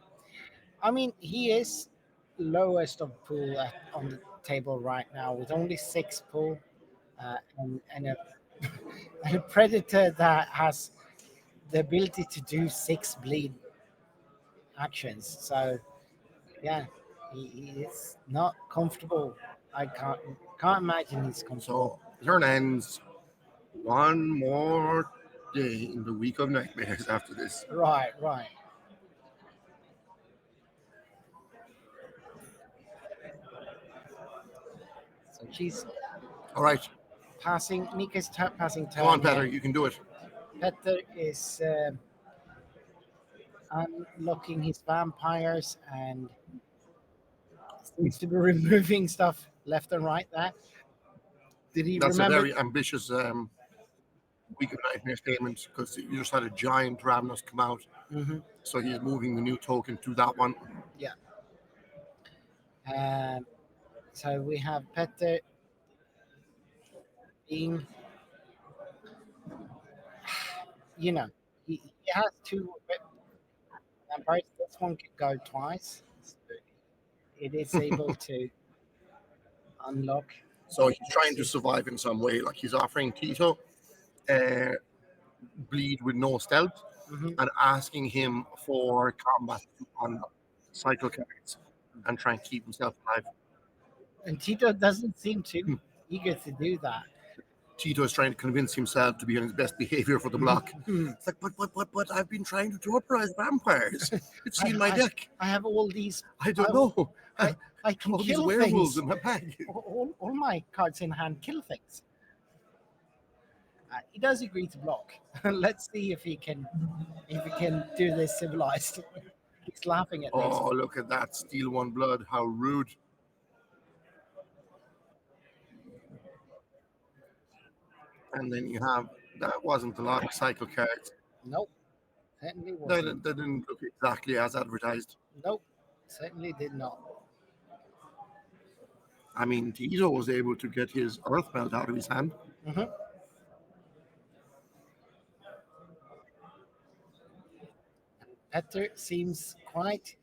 I mean, he is lowest of pool on the table right now with only 6 pool and a and a predator that has the ability to do 6 bleed actions. So yeah, he is not comfortable. I can't imagine he's comfortable. So turn ends. One more day in the week of nightmares after this. Right, right. So she's All right, passing. Mika's passing come on, turn Petter, here. you can do it. Petter is unlocking his vampires and seems to be removing stuff left and right there. Did he That's a remember? very ambitious week of nightmare statement because you just had a giant Ravnos come out. hmm So he's moving the new token to that one. Yeah. Um, so we have Petter being, you know, he has 2 vampires. This one can go twice. So it is able to unlock. So he's trying to survive in some way. Like he's offering Tito uh, bleed with no stealth hmm and asking him for combat on cycle cards and try and keep himself alive. And Tito doesn't seem Hmm. too eager to do that. Tito is trying to convince himself to be on his best behavior for the block. It's like, but, I've been trying to torporize vampires. It's I, in my I, deck. I have all these. I I, don't know. I I have can all these kill werewolves things. in my bag. All my cards in hand kill things. He does agree to block. Let's see if he can do this civilized. He's laughing at this. Oh, look at that. Steal one blood. How rude. And then you have, that wasn't a lot of cycle cards. Nope, certainly They, wasn't. didn't- they didn't look exactly as advertised. Nope, certainly did not. I mean, Tito was able to get his earth belt out of his hand. hmm Petter seems quite.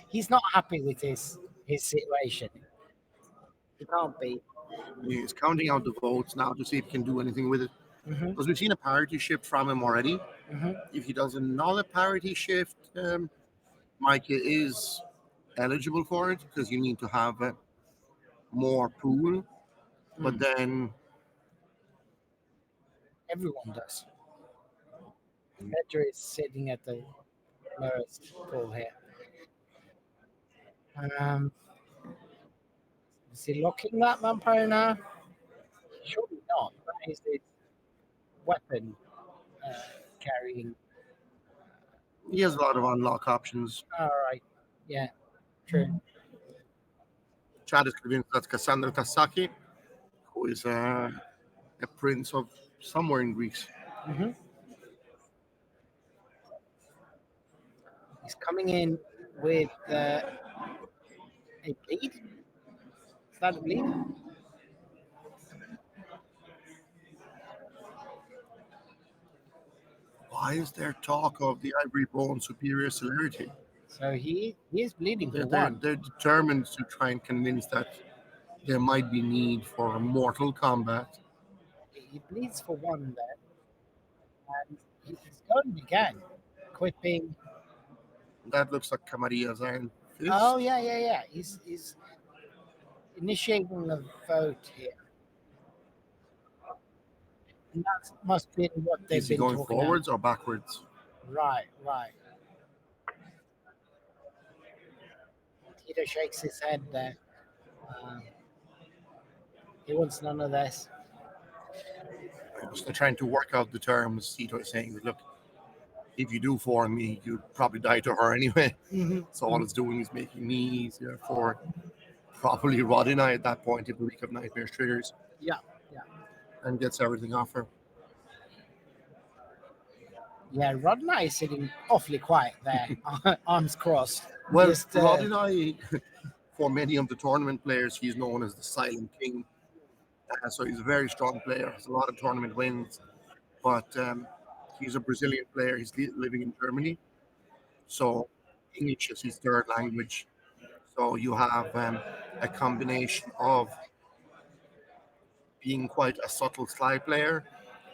He's not happy with his situation. He can't be. He's counting out the votes now to see if he can do anything with it. hmm Because we've seen a parity shift from him already. hmm If he does another parity shift, Micah is eligible for it because you need to have more pool. But then, Everyone does. Petter is sitting at the lowest pool here. Um, is he locking that vampire now? Surely not. That is his weapon uh, carrying. he has a lot of unlock options. All right. Yeah, true. Chad is convinced that's Cassandra Tasaki, who is a prince of somewhere in Greece. hmm He's coming in with a bleed. Is that a bleed? Why is there talk of the ivory bone superior celerity? So he is bleeding They're, for they're, one. they're determined to try and convince that there might be need for mortal combat. He bleeds for one there, and he's going again, equipping. That looks like Camarilla's Iron Oh Fist. yeah, yeah, yeah. He's initiating a vote here, and that must be what they've Is he been going talking about. forwards or backwards? Right, right. Tito shakes his head there. Um, he wants none of this. So they're trying to work out the terms. Tito is saying, look, if you do form me, you'd probably die to her anyway. So all it's doing is making me easier for probably Rod and I at that point if the Week of Nightmares triggers Yeah, yeah, and gets everything off her. yeah. Rodney is sitting awfully quiet there, arms crossed. Well, Just Rod and I, for many of the tournament players, he's known as the Silent King. So he's a very strong player, has a lot of tournament wins, but he's a Brazilian player. He's living in Germany. So English is his third language. So you have a combination of being quite a subtle sly player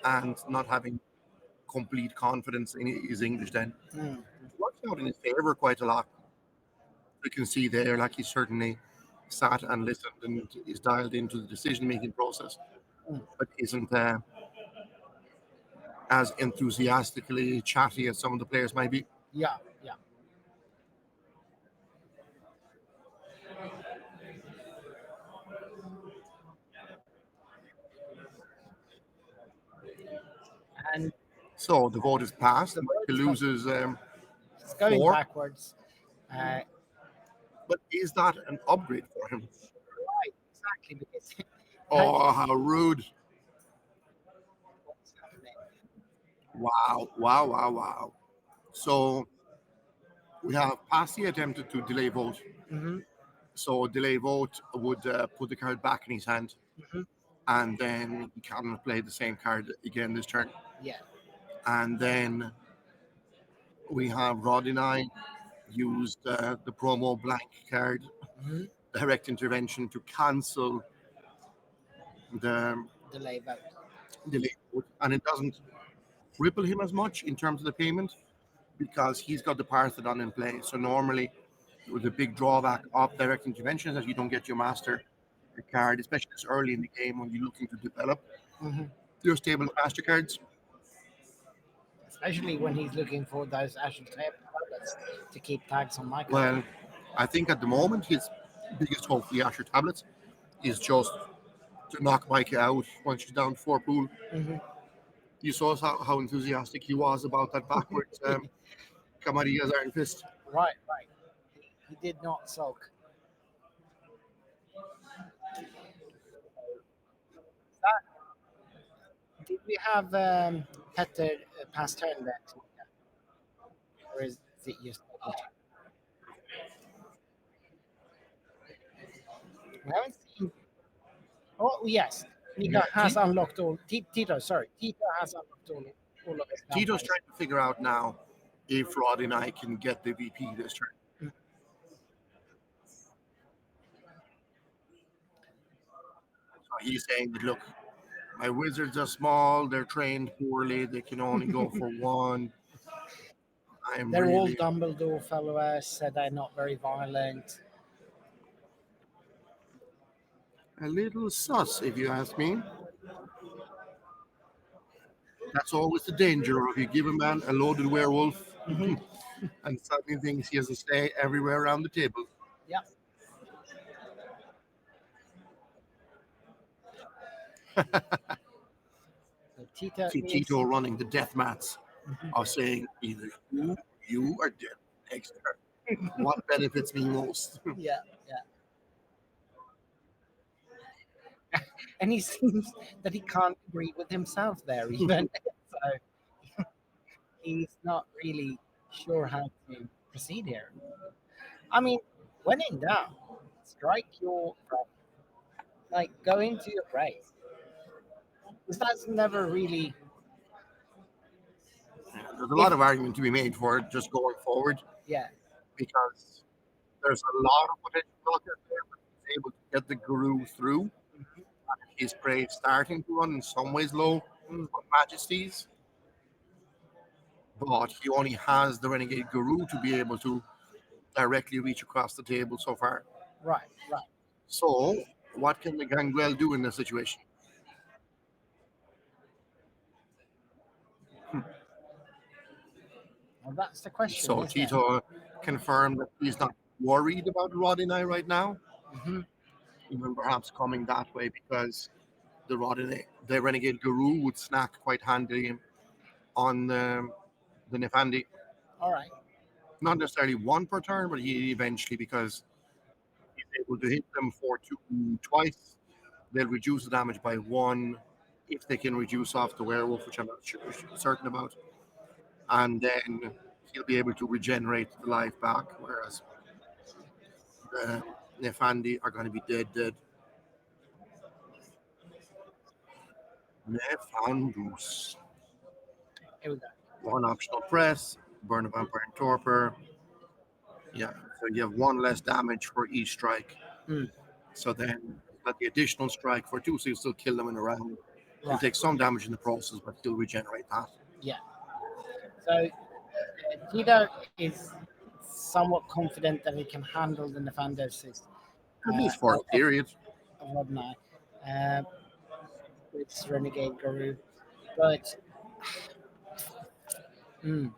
and not having complete confidence in his English then. mm, It works out in his favor quite a lot. You can see there, like he certainly sat and listened and is dialed into the decision making process, mm, but isn't as enthusiastically chatty as some of the players might be. yeah, yeah. And So the vote is passed. the Michael bird's come. loses It's going four, backwards. Uh, but is that an upgrade for him? right, exactly. Because that Oh, how rude. what's happening. Wow, wow, wow, wow. So we have Passy attempted to delay vote. Hmm. So delay vote would put the card back in his hand, Hmm. and then he cannot play the same card again this turn. Yeah. And then we have Rod and I used the promo blank card, Hmm. direct intervention, to cancel the Delay vote. delay vote, and it doesn't ripple him as much in terms of the payment because he's got the Parthodon in play. So normally, with the big drawback of direct intervention is that you don't get your master card, especially this early in the game when you're looking to develop Hmm. your stable of master cards. Especially when he's looking for those actual tablets to keep tags on my card. Well, I think at the moment his biggest hope for the Asher tablets is just to knock Micah out when she's down to four pool. Hmm. You saw how enthusiastic he was about that backwards Camarilla's Iron Fist. Right, right. He did not sulk. That, did we have Petter pass turn there? Or is it just. We haven't seen. Oh, yes. Nika Yeah, has unlocked all. Tito, sorry. Tito has unlocked all of his Tito's vampires. trying to figure out now if Rod and I can get the VP this turn. Mm. So he's saying that, look, my wizards are small, they're trained poorly, they can only go for one. I'm They're all really Dumbledore followers, so they're not very violent. a little sus, if you ask me. That's always the danger of you give a man a loaded werewolf Hmm. and suddenly thinks he has to stay everywhere around the table. Yeah. So Tito See is. Tito running the death mats Mhm. of saying either you are dead next turn. What benefits me most? Yeah, yeah. And he seems that he can't agree with himself there even. So he's not really sure how to. proceed here. I mean, when in doubt, strike your like go into your race. Because that's never really There's a if lot of argument to be made for it just going forward yeah. because there's a lot of potential blockers there, but he's able to get the Guru through. His prey starting to run in some ways low Mm, on Majesties, but he only has the Renegade Guru to be able to directly reach across the table so far. right, right. So, what can the Gangrel do in this situation? Well, that's the question, So, isn't it? Tito confirmed that he's not worried about Rodinei right now, Hmm. even perhaps coming that way because the Renegade Guru would snack quite handily on the Nefandi. All right. Not necessarily one per turn, but he eventually, because he's able to hit them for two twice, they'll reduce the damage by one if they can reduce off the werewolf, which I'm not certain about. And then he'll be able to regenerate the life back, whereas the Nefandi are going to be dead. Nefandus. Here we go. One optional press, burn a vampire and torpor. Yeah, so you have one less damage for each strike. Mm, So then you've got the additional strike for two, so you still kill them in a round. You'll right. take some damage in the process, but still regenerate that. Yeah. So Tito is somewhat confident that he can handle the Nefandosis At least for a of period. Rodney uh, with his Renegade Guru. But mm,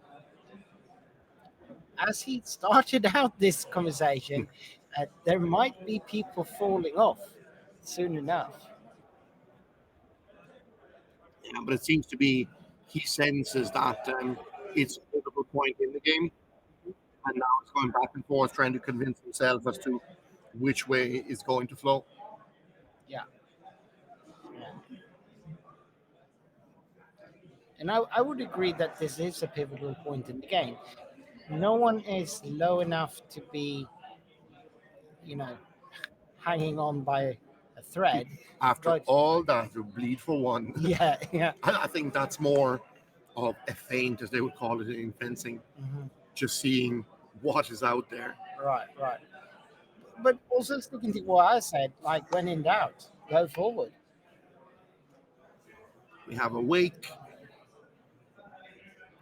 as he started out this conversation, there might be people falling off soon enough. Yeah, but it seems to be he senses that it's a pivotal point in the game, and now it's going back and forth trying to convince himself as to which way is going to flow. Yeah. Yeah. And I would agree that this is a pivotal point in the game. No one is low enough to be, you know, hanging on by a thread. After But all that, you bleed for one. yeah, yeah. I think that's more of a feint, as they would call it in fencing, Hmm. just seeing what is out there. Right, right. But also sticking to what I said, like when in doubt, go forward. We have a wake,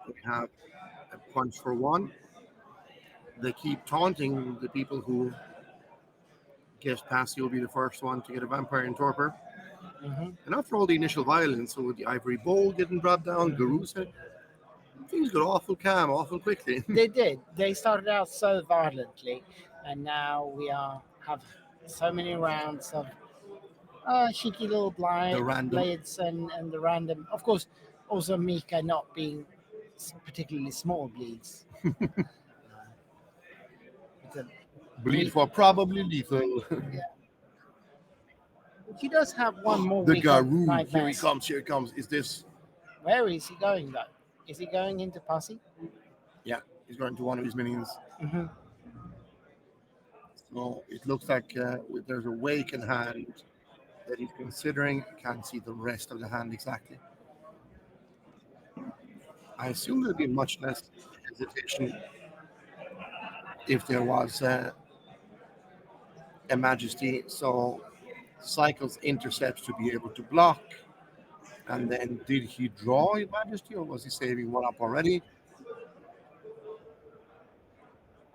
we have a punch for one. They keep taunting the people who guess Passy will be the first one to get a vampire in torpor. Hmm. And after all the initial violence, so with the ivory bowl getting dropped down, Hmm. Guru said things got awful calm, awful quickly. They did. They started out so violently, and now we are have so many rounds of cheeky little The random blades and the random. Of course, also Mika not being particularly small bleeds. It's a, bleed he, for probably lethal. yeah. He does have one more The week of Guru, here he nightmares. comes, here he comes. Is this? Where is he going though? Is he going into Pussy? Yeah, he's going to one of his minions. Hmm. So it looks like there's a wake in hand that he's considering. Can't see the rest of the hand exactly. I assume there'd be much less hesitation if there was a Majesty. So cycles intercepts to be able to block. And then did he draw a Majesty or was he saving one up already?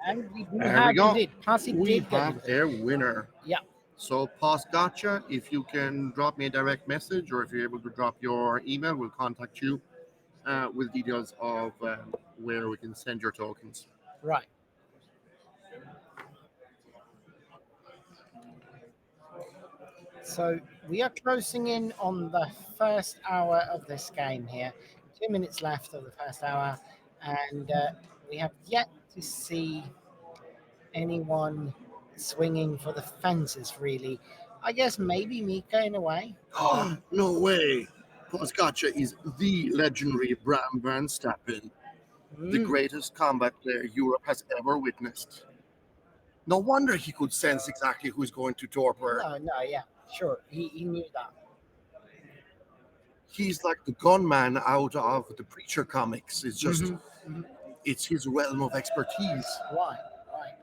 And we do There we have go. indeed. Pussy We did get have into. a winner. Yeah. So, Pause Gotcha, if you can drop me a direct message or if you're able to drop your email, we'll contact you with details of where we can send your tokens. Right. So we are closing in on the first hour of this game here. 2 minutes left of the first hour, and we have yet to see anyone swinging for the fences. Really, I guess maybe Mika in a way. No way. Pause Gotcha is the legendary Bram Van Stappen. the Mm. greatest combat player Europe has ever witnessed. No wonder he could sense exactly who's going to torpor. No, no, yeah, sure. He knew that. He's like the gunman out of the Preacher comics. It's just, Hmm. Hmm. it's his realm of expertise. Right, right.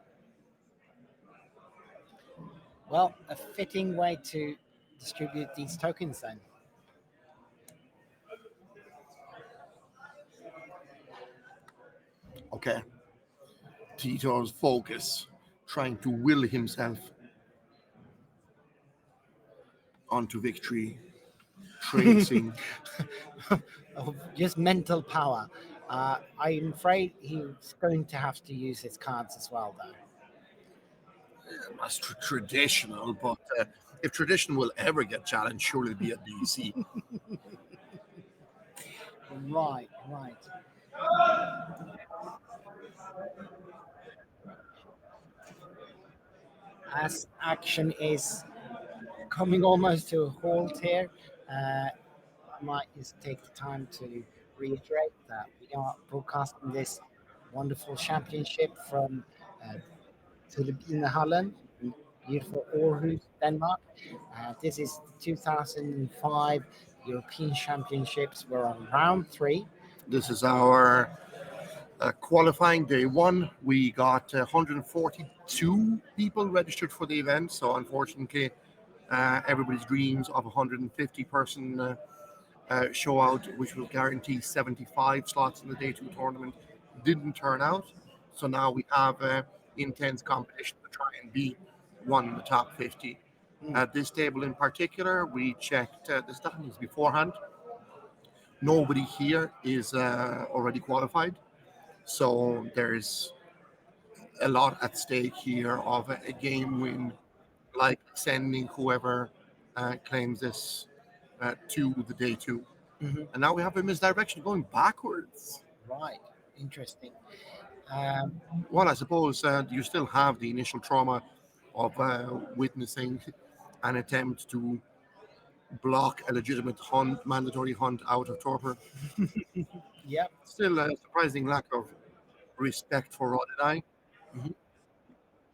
Well, a fitting way to distribute these tokens then. Okay, Tito's focus, trying to will himself onto victory, tracing. Of just mental power. I'm afraid he's going to have to use his cards as well, though. That's traditional, but if tradition will ever get challenged, surely it'll be at DC. Right, right. As action is coming almost to a halt here, I might just take the time to reiterate that we are broadcasting this wonderful championship from uh, Turbine in beautiful Aarhus, Denmark. This is the 2005 European Championships. We're on round three. This is our qualifying day one. We got 142 people registered for the event, so unfortunately, everybody's dreams of a 150 person show out, which will guarantee 75 slots in the day two tournament, didn't turn out. So now we have intense competition to try and be one in the top 50. Mm. At this table in particular, we checked the standings beforehand. Nobody here is already qualified. So there's a lot at stake here of a game win, like sending whoever claims this to the day two. Hmm. And now we have a misdirection going backwards. Right, interesting. Um, Well, I suppose you still have the initial trauma of witnessing an attempt to block a legitimate hunt, mandatory hunt out of torpor. yep. Still a surprising lack of respect for Rod and I. Hmm.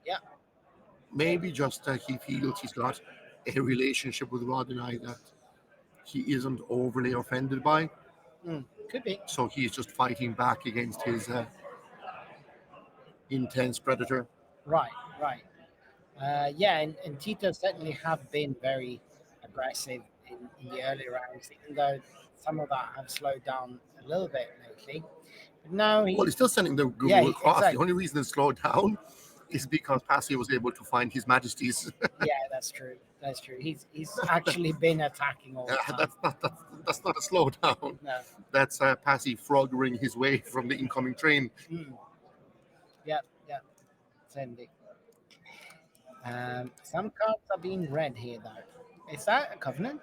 Yeah. Maybe just he feels he's got a relationship with Rod and I that he isn't overly offended by. Mm, could be. So he's just fighting back against his intense predator. Right, right. Yeah, and Tito certainly have been very aggressive in the early rounds, even though some of that have slowed down a little bit lately. But no, Well, he's still sending the yeah, Google across. The exactly. only reason it slowed down is because Passy was able to find his Majesty's. Yeah, that's true. That's true. He's actually been attacking all the time. That's not a slowdown. No. That's Passy froggering his way from the incoming train. Mm. Yep, yep. Sandy. Some cards are being read here, though. Is that a covenant?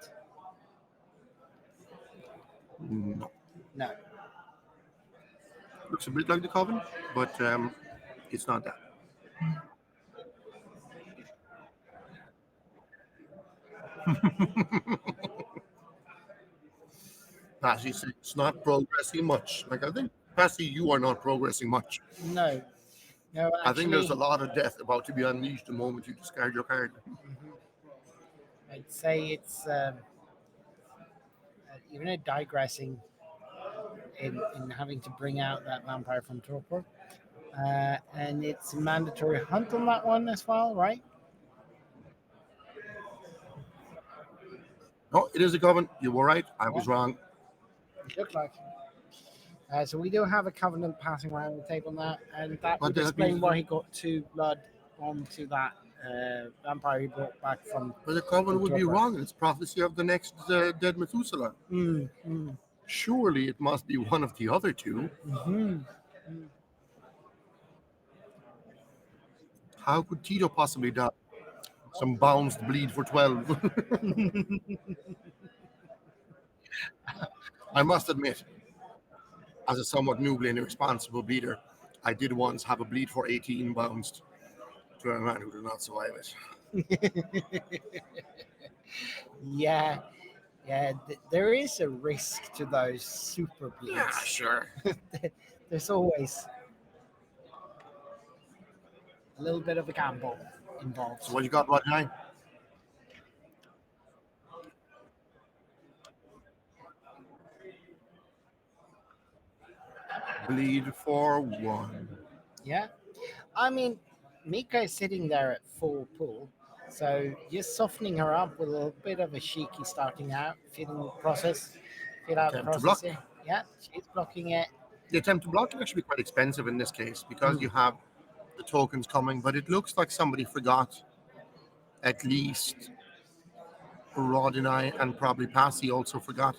No, No. looks a bit like the Coven, but it's not that. Passy said it's not progressing much. Like I think Passy, you are not progressing much. No. No, I think there's actually, a lot of death about to be unleashed the moment you discard your card. mhm, I'd say it's digressing in having to bring out that vampire from torpor. And it's a mandatory hunt on that one as well, right? No, it is a Coven. You were right. I Yeah, was wrong. it looked like. So we do have a covenant passing around the table now, and that But would that means explain why he got two blood onto that vampire he brought back but the Coven from would be torpor. wrong. It's prophecy of the next dead Methuselah. Mm, mm, Surely it must be one of the other two. mm-hmm. How could Tito possibly die? Some bounced bleed for 12. I must admit, as a somewhat newbly and irresponsible bleeder, I did once have a bleed for 18 bounced to a man who did not survive it. Yeah, Yeah, there is a risk to those super Yeah, bleeds. sure. There's always a little bit of a gamble So involved. what you got, Rod 9? Bleed for 1. Yeah, I mean, Mika is sitting there at full pull, so just softening her up with a little bit of a cheeky starting out, feel out the Attempt to process block. here. Yeah, she's blocking it. The attempt to block can actually be quite expensive in this case because Mm, you have the tokens coming, but it looks like somebody forgot at least Rod and I, and probably Passy also forgot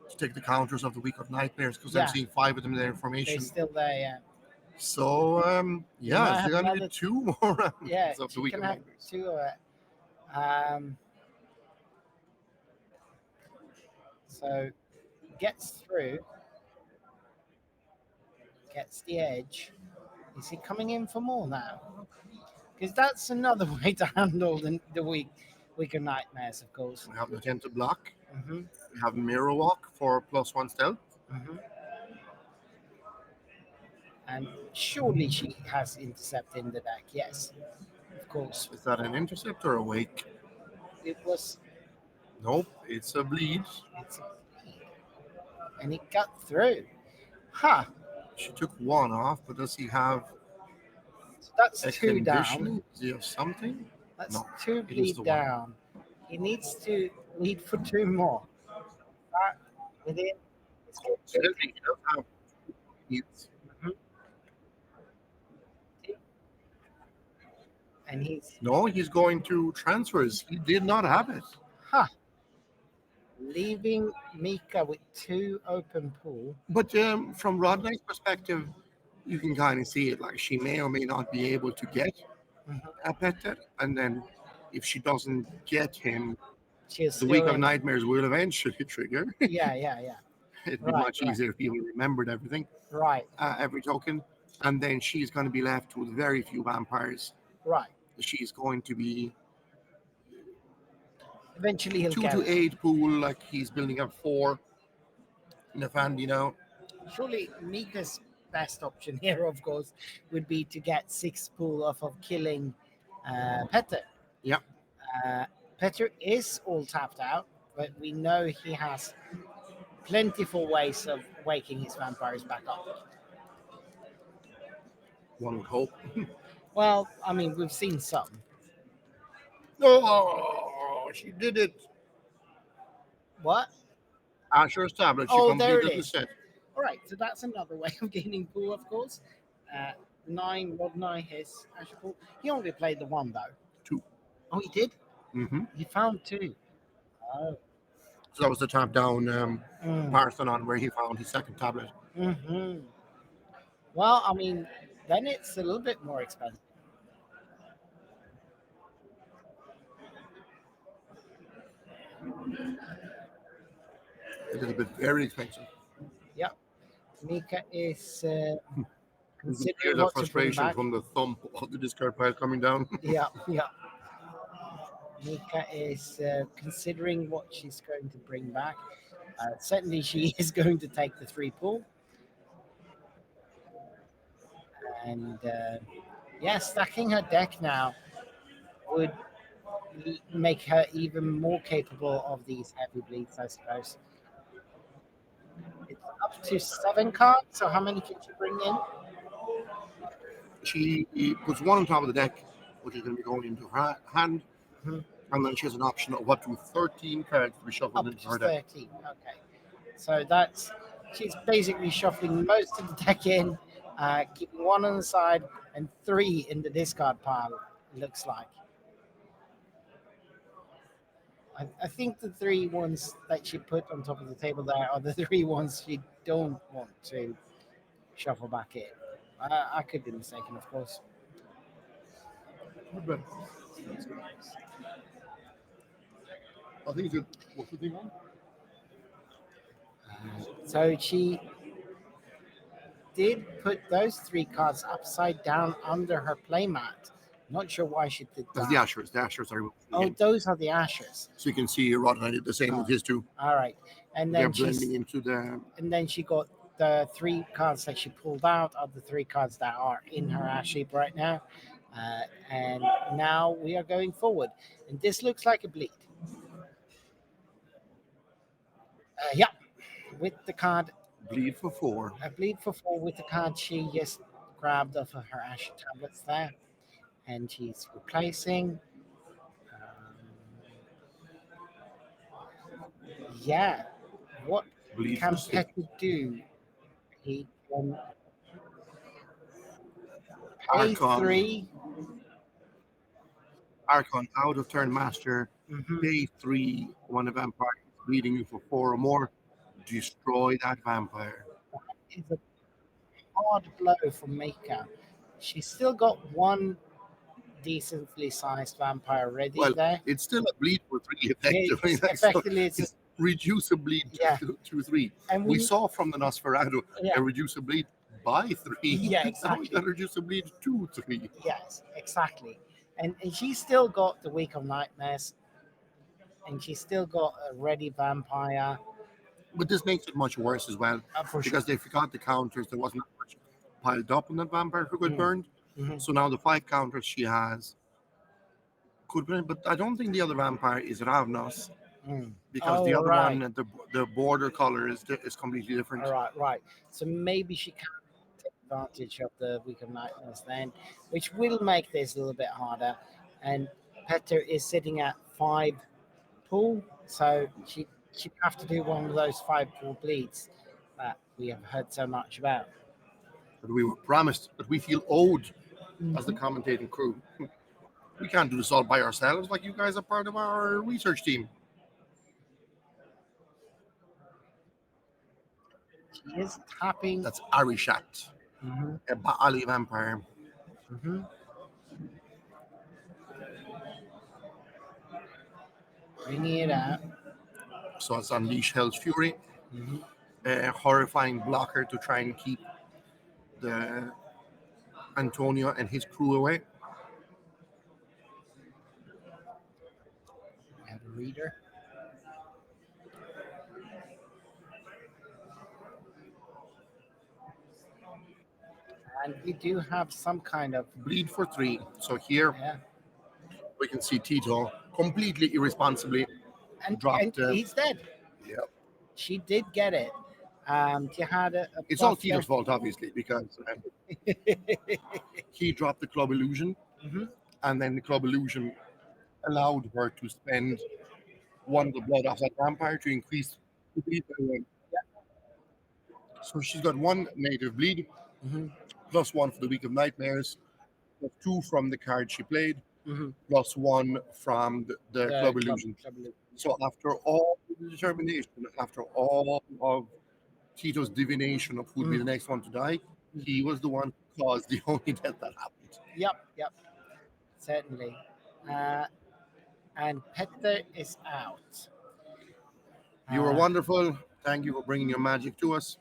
to take the counters of the Week of Nightmares because I'm yeah, seeing 5 of them there in they're formation. still there. Yeah, So, you yeah, might they're have going to do another. 2 more Yeah, rounds of the she Week can of have Nightmares. two of it. Um, so gets through, gets the edge. Is he coming in for more now? Because that's another way to handle the week of nightmares, of course. We have an attempt to block. Hmm. We have Mirror Walk for +1 stealth. Hmm. And surely she has intercept in the deck. Yes, of course. Is that an intercept or a wake? It was. Nope, it's a bleed. It's a bleed, and it got through. Huh. She took 1 off, but does he have So that's a two down. conditioning? Does he have something? That's No, two it is the bleed 1. down. He needs to lead for two more. That within. It's going So he does have bleeds. to, and he's No, he's going to transfers. He did not have it. huh leaving Mika with two open pool. But from Rodney's perspective, you can kind of see it. Like she may or may not be able to get Mhm. a Petter, and then if she doesn't get him, She is the Week still of in. Nightmares will eventually trigger. Yeah, yeah, yeah. It'd be Right, much right, easier if people remembered everything, right, every token, and then she's going to be left with very few vampires. right. She's going to be Eventually he'll two get to it. eight pool, like he's building up 4 in a fan, Surely Mika's best option here, of course, would be to get six pool off of killing Petter. Yeah, Uh, Petter is all tapped out, but we know he has plentiful ways of waking his vampires back up. one would hope. Well, I mean, we've seen some. Oh, she did it. What? Asher's tablet. She Oh, there it completed the is. set. All right, so that's another way of gaining pool, of course. Uh, nine, Rod nine, his Asher pool. He only played the one though. 2. Oh, he did. Mm-hmm. He found two. Oh. So that was the top down Mm. Parthenon where he found his second tablet. Hmm. Well, I mean, then it's a little bit more expensive. A little bit very expensive. Yep. Mika is You can hear considering the what to bring frustration back. from the thump of the discard pile coming down. Yeah, yeah. Mika is considering what she's going to bring back. Certainly, she is going to take the three pull. And yeah, stacking her deck now would make her even more capable of these heavy bleeds, I suppose. It's up to 7 cards, so how many can she bring in? She puts 1 on top of the deck, which is going to be going into her hand, Mhm. and then she has an option of up to 13 cards to be shuffled Up into to her deck. 13. Okay. So that's she's basically shuffling most of the deck in, keeping one on the side and three in the discard pile, it looks like. I think the three ones that she put on top of the table there are the three ones she don't want to shuffle back in. I could be mistaken, of course. But I think it's what's the thing on? So she did put those three cards upside down under her playmat, Not sure why she did That's the that. Ashers. The Ashers are Oh, those are the ashes. so you can see Rodden did the same with his two. All right, and They're then blending into the. and then she got the three cards that she pulled out of the three cards that are in her ash heap right now. And now we are going forward, and this looks like a bleed. Yeah, with the card, Bleed for 4. a bleed for four with the card she just grabbed off of her ash tablets there, and she's replacing. Um, yeah, what Bleed can for 6. Petter do? He can pay Archon. three. Archon out of turn master. Mhm. Pay 3. One of vampire is bleeding you for 4 or more. Destroy that vampire. Is a hard blow for Mika. She's still got one decently sized vampire ready Well, there. it's still a bleed for 3 Yeah, effectively. effectively, It's reduce a bleed yeah, to 3. and We saw from the Nosferatu yeah, a reduce a bleed by 3. yeah, Now we exactly. got to reduce a bleed to 3. Yes, exactly. And she's still got the Week of Nightmares, and she's still got a ready vampire But this makes it much worse as well for sure. because they forgot the counters. There wasn't much piled up on that vampire who got burned. Mhm. So now the 5 counters she has could burn. But I don't think the other vampire is Ravnos Mm. because the Oh, other right. one, the border color is completely different. All right, right. So maybe she can take advantage of the Week of Nightmares then, which will make this a little bit harder. And Petter is sitting at 5 pool, so she'd have to do one of those 5 pool bleeds that we have heard so much about. That we were promised, that we feel owed as the Mhm. commentating crew. We can't do this all by ourselves. Like you guys are part of our research team. She is tapping. That's Arishat, Hmm. a Baali vampire. Hmm. Bringing it out. So it's Unleash Hell's Fury, Hmm. a horrifying blocker to try and keep the Antonio and his crew away. We have a reader. And we do have some kind of, Bleed for 3. So here yeah. we can see Tito completely irresponsibly And dropped. he's dead. Yeah. She did get it. She had a It's all buff Tito's fault, obviously, because he dropped the club illusion, Mhm. and then the club illusion allowed her to spend one of the blood off that vampire to increase the bleed by 1. So she's got 1 native bleed, Mhm. plus 1 for the Week of Nightmares, plus 2 from the card she played, Mhm. plus 1 from the The club illusion. club illusion. So after all the determination, after all of Tito's divination of who'd be the next one to die, he was the one who caused the only death that happened. Yep, yep, certainly. Uh, and Petter is out. You were Uh, wonderful. Thank you for bringing your magic to us.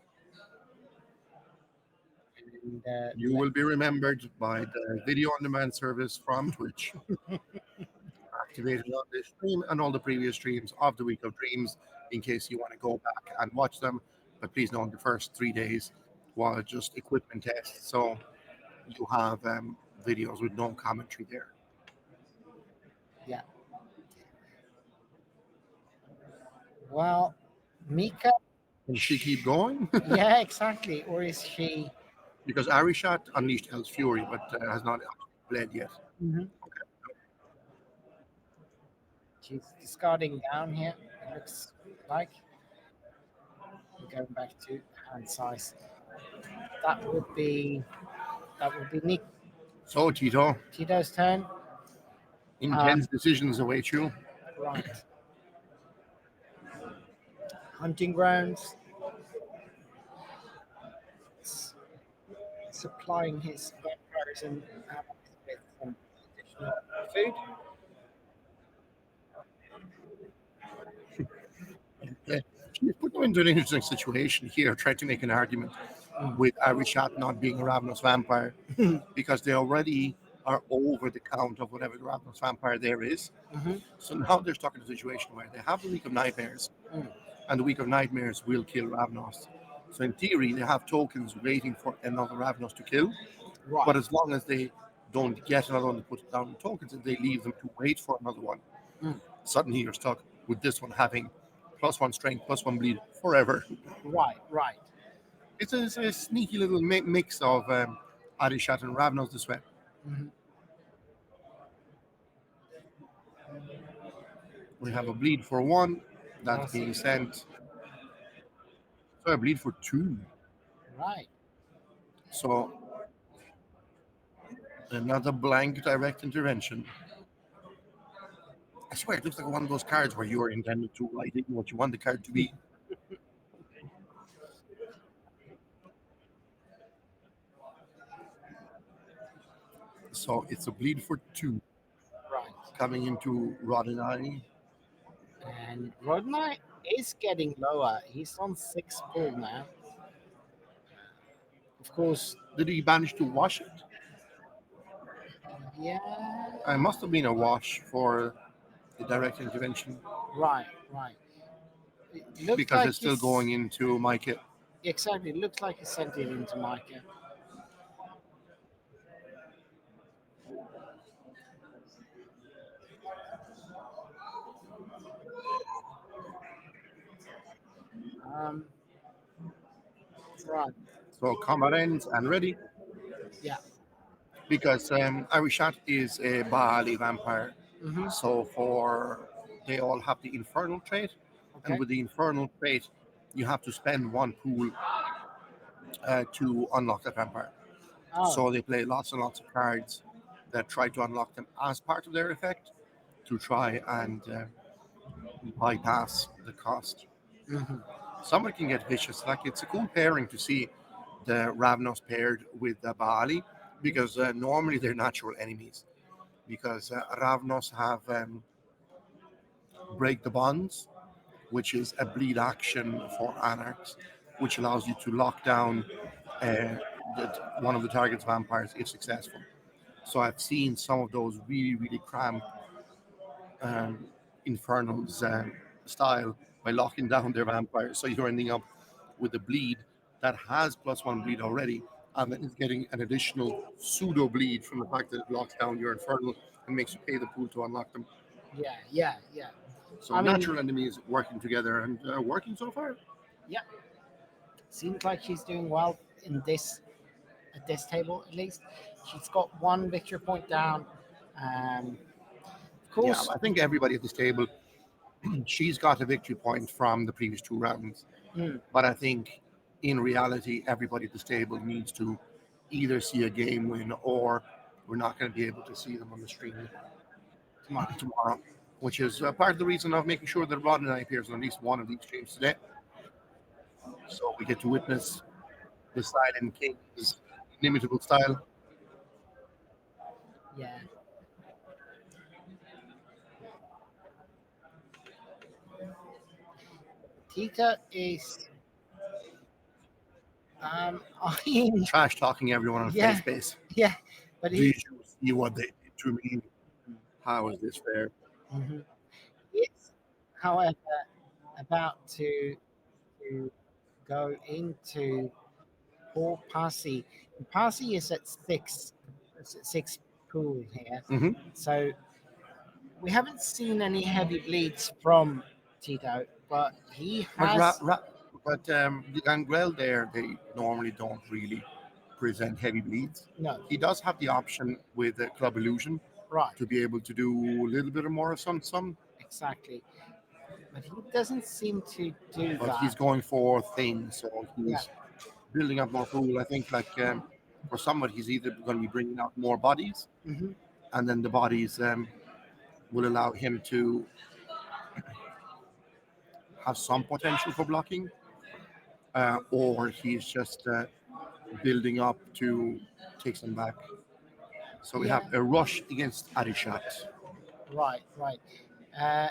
and, You will be remembered by the video on demand service from Twitch, activated on this stream and all the previous streams of the Week of Dreams in case you want to go back and watch them. But please note the first 3 days was just equipment tests. So you have videos with no commentary there. yeah. Well, Mika. Can she keep going? Yeah, exactly. Or is she? Because Arishat unleashed Hell's Fury, but has not bled yet. Mhm. She's discarding down here. It looks like. Going back to hand size. That would be Nick So, Tito, Tito's turn. intense decisions await you. Right. Hunting grounds. Supplying his vampires and allies with some additional food. She put them into an interesting situation here, trying to make an argument with Arishat not being a ravenous vampire because they already are over the count of whatever the Ravnos vampire there is. Hmm. So now they're stuck in a situation where they have the Week of Nightmares, Mm. and the Week of Nightmares will kill Ravnos. So in theory, they have tokens waiting for another Ravnos to kill. But Right. as long as they don't get another one to put down tokens, and they leave them to wait for another one, Mm. suddenly you're stuck with this one having +1 strength, +1 bleed forever. Right. Right. It's a sneaky little mix of Arishat and Ravnos this way. Hmm. We have a bleed for 1 that's Parsi. being sent. So a bleed for 2. Right. So another blank direct intervention. I swear it looks like one of those cards where you are intended to write in what you want the card to be. So it's a bleed for 2 Right. coming into Roddenai. And Rodney is getting lower. He's on 6 pull now. Of course. Did he manage to wash it? Yeah. It must have been a wash for the direct intervention Right. Right. It looks because like it's still he's going into my kit. exactly. It looks like he sent it into Micah. Um. Right. So combat ends and ready Yeah. because Arishat is a Baali vampire. Hmm. So they all have the infernal trait, and Okay. with the infernal trait, you have to spend 1 pool to unlock that vampire. Oh. So they play lots and lots of cards that try to unlock them as part of their effect to try and bypass the cost. Hmm. Somebody can get vicious. Like it's a cool pairing to see the Ravnos paired with the Baali because normally they're natural enemies. Because Ravnos have break the bonds, which is a bleed action for Anarchs, which allows you to lock down uh, one of the target's vampires if successful. So I've seen some of those really, really cramped um, Infernals style by locking down their vampires. So you're ending up with a bleed that has +1 bleed already, and then it's getting an additional pseudo bleed from the fact that it locks down your Infernal and makes you pay the pool to unlock them. Yeah. Yeah. Yeah. So I mean, natural enemies working together and working so far. yeah. Seems like she's doing well in this at this table at least. She's got 1 victory point down. Of Yeah, course. I think everybody at this table, she's got a victory point from the previous 2 rounds. Mm, But I think in reality, everybody at this table needs to either see a game win or we're not going to be able to see them on the stream tomorrow. tomorrow, which is part of the reason of making sure that Rod and I appears on at least one of these streams today. So we get to witness the Silent King's inimitable style. Yeah. Tita is eyeing. Trash talking everyone on Yeah. FaceBase. Yeah. But Did he. you see what they did to me? How is this fair? Mhm. Is, however, about to go into Paul Parsi. Parsi is at 6 pool here. Hmm. So we haven't seen any heavy bleeds from Tito, but he But has the Gangrel there, they normally don't really present heavy bleeds. no. He does have the option with Club Illusion Right. to be able to do a little bit more of some, Exactly. But he doesn't seem to do but he's that. going for things, so Yeah. he's building up more pool. I think like for somebody, he's either going to be bringing out more bodies, Hmm. and then the bodies will allow him to have some potential for blocking, or he's just building up to take some back. So we Yeah. have a rush against Arishat. Right. Right. Uh,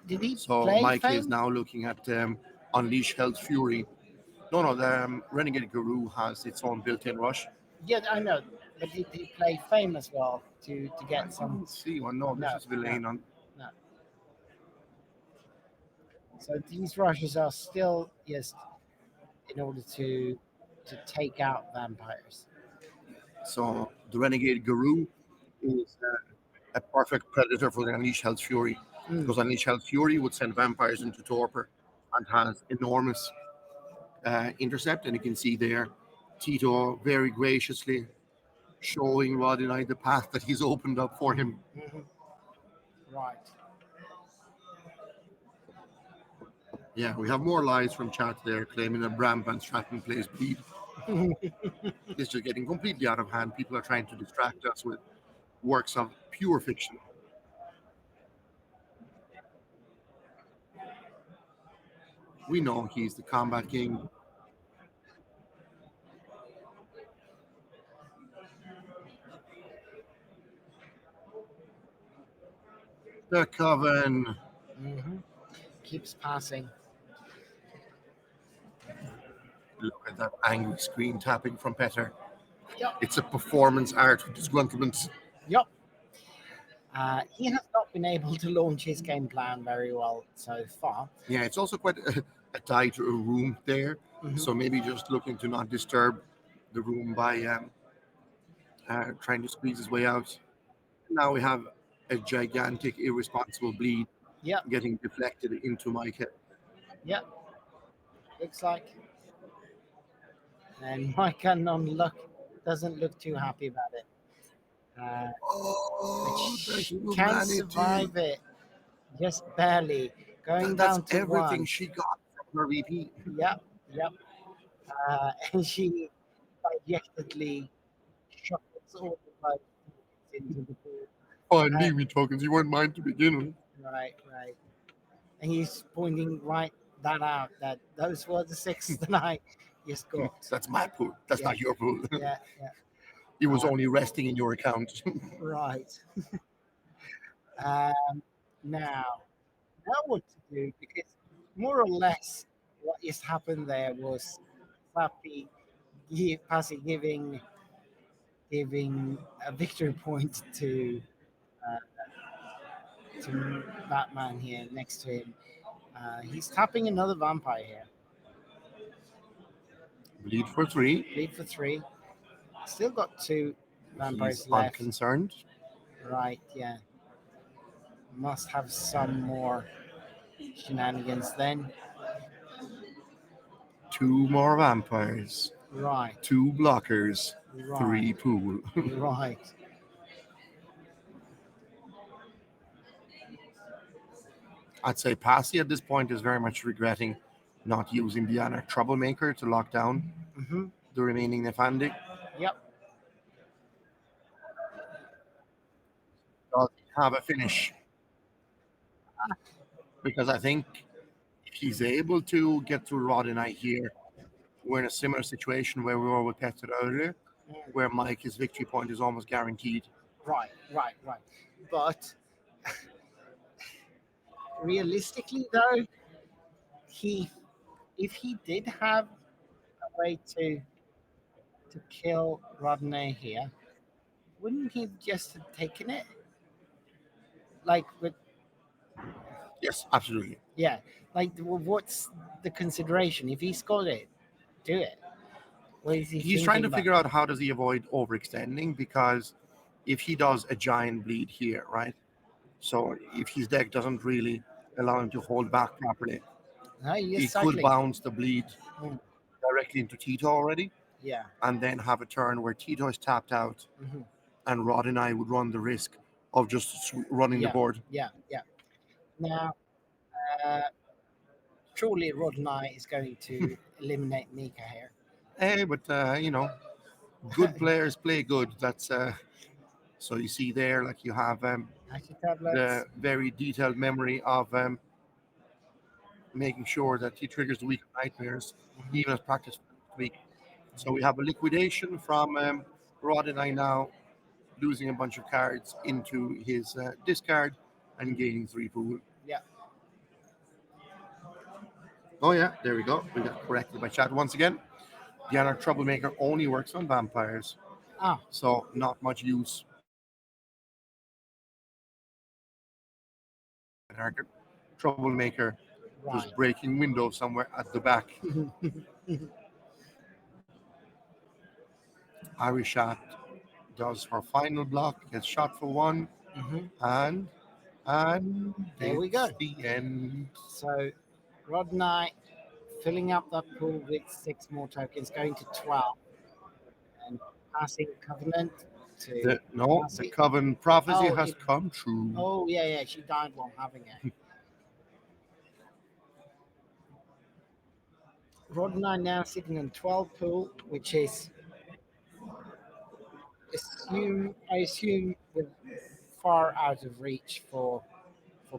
did he So play Mike is Fame? now looking at Unleash Hell's Fury. No, the Renegade Guru has its own built-in rush. Yeah, I know. But did he play fame as well to I get some? didn't see one. No, this No, is no, Villain on. no. So these rushes are still just in order to take out vampires. So the Renegade Guru is a perfect predator for the Unleash Hell's Fury Mm, because Unleash Hell's Fury would send vampires into torpor and has enormous intercept. And you can see there Tito very graciously showing Roddy Knight the path that he's opened up for him. mhm. Right. Yeah, we have more lies from chat there claiming that Bram Van Straten plays bleed. It's just getting completely out of hand. People are trying to distract us with works of pure fiction. We know he's the combat king. The Coven. Hmm. Keeps passing. Look at that angry screen tapping from Petter. Yep. It's a performance art with disgruntlement. Yep. He has not been able to launch his game plan very well so far. Yeah, it's also quite a tight room there. Hmm. So maybe just looking to not disturb the room by trying to squeeze his way out. Now we have a gigantic, irresponsible bleed Yep. getting deflected into Mike. Yep. Looks like. And Micah non-luck doesn't look too happy about it. But Oh, the she can humanity. survive it, just barely. Going That's down to everything one. she got from her VP. Yep, yep. And she digestedly shuffles all the blood into the pool. Oh, Uh, leave me tokens. You weren't mine to begin with. right, right. And he's pointing right that out that those were the six that I just got. That's my pool. That's Yeah, not your pool. yeah, yeah. It was Uh, only resting in your account. right. Um, now, now what to do? Because more or less, what just happened there was Slappy Passy giving a victory point to Batman here next to him. He's tapping another vampire here. Bleed for 3. Lead for three. Still got two He's vampires left. unconcerned. Right, yeah. Must have some more shenanigans then. 2 more vampires. Right, 2 blockers. right, 3 pool. right. I'd say Passy at this point is very much regretting not using the Anarch Troublemaker to lock down Hmm. the remaining Nefandi. Yep. Does he have a finish? Because I think if he's able to get through Rod and I here, we're in a similar situation where we were with Petter earlier, Mm. where Mike's victory point is almost guaranteed. Right, right, right. But realistically, though, he if he did have a way to kill Rodney here, wouldn't he just have taken it? Like with Yes, absolutely. yeah, like what's the consideration? If he's got it, do it. What is he He's trying thinking to about? figure out how does he avoid overextending because if he does a giant bleed here, right? So if his deck doesn't really allow him to hold back properly, No, he's he could cycling. bounce the bleed Mm, directly into Tito already, yeah. and then have a turn where Tito is tapped out, Hmm. and Rod and I would run the risk of just running the Yeah, board. yeah, yeah. Now, uh, surely Rod Knight is going to eliminate Mika here. Hey, but good players play good. That's so you see there, like you have Action tablets. the very detailed memory of making sure that he triggers the weak nightmares, Mhm. even as practice week. So we have a liquidation from Rod and I now losing a bunch of cards into his discard and gaining 3 pool. Yeah. Oh yeah, there we go. We got corrected by chat once again. The Anarch Troublemaker only works on vampires. Ah, so not much use. Troublemaker right. just breaking windows somewhere at the back. Irish shot does her final block, gets shot for one, Hmm. and and There we go. it's the end. So Rod Knight filling up that pool with 6 more tokens, going to 12, and passing Covenant to The Marcy. Coven prophecy Oh, has come true. oh yeah, yeah, she died while having it. Rod Knight now sitting on 12 pool, which is I assume with far out of reach for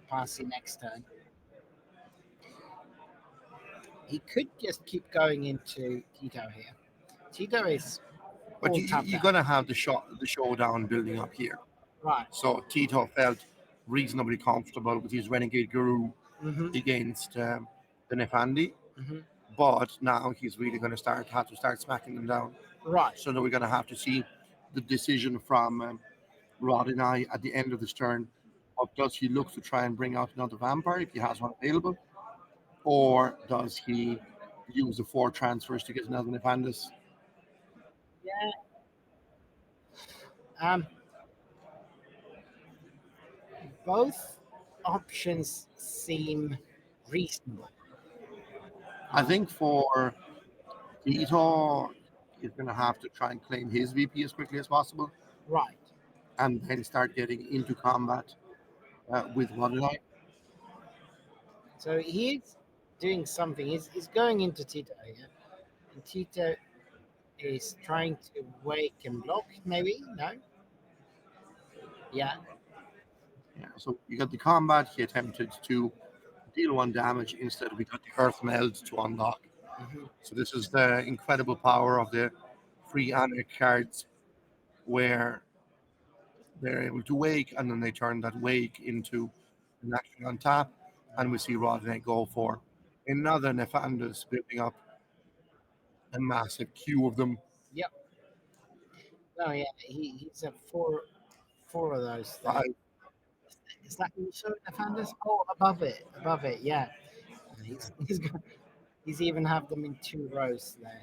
Passy next turn. He could just keep going into Tito here. Tito is But all tapped you're out. gonna have the showdown building up here. Right. So Tito felt reasonably comfortable with his Renegade Guru Hmm. against the Nefandi, Hmm. but now he's really going to have to start smacking them down. Right. So now we're going to have to see the decision from Rod and I at the end of this turn. Of does he look to try and bring out another vampire if he has one available, or does he use the 4 transfers to get another Nefandus? Yeah. Um. Both options seem reasonable. I Um. think for Tito, he's going to have to try and claim his VP as quickly as possible, Right. and then start getting into combat with Rod and I. So he's doing something. He's going into Tito here, and Tito is trying to wake and block. Maybe no. Yeah. Yeah, so you got the combat. He attempted to deal 1 damage. Instead, we got the Earth Meld to unlock. Hmm. So this is the incredible power of the free Anarch cards, where they're able to wake, and then they turn that wake into an action on tap, and we see Rodney go for another Nefandus, building up a massive queue of them. Yep. No. Yeah. He's at four of those there. Five. Is that also the Fanders? Oh, above it. Above it. Yeah. He's even have them in 2 rows there.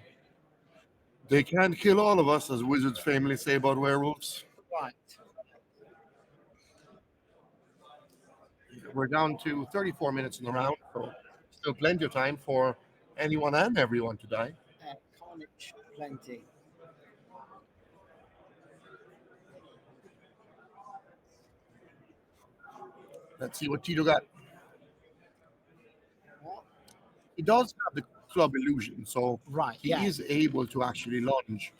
They can't kill all of us, as wizards famously say about werewolves. Right. We're down to 34 minutes in the round, so still plenty of time for anyone and everyone to die. Carnage, plenty. Let's see what Tito got. What? He does have the club illusion, so Right. he Yeah. is able to actually lunge.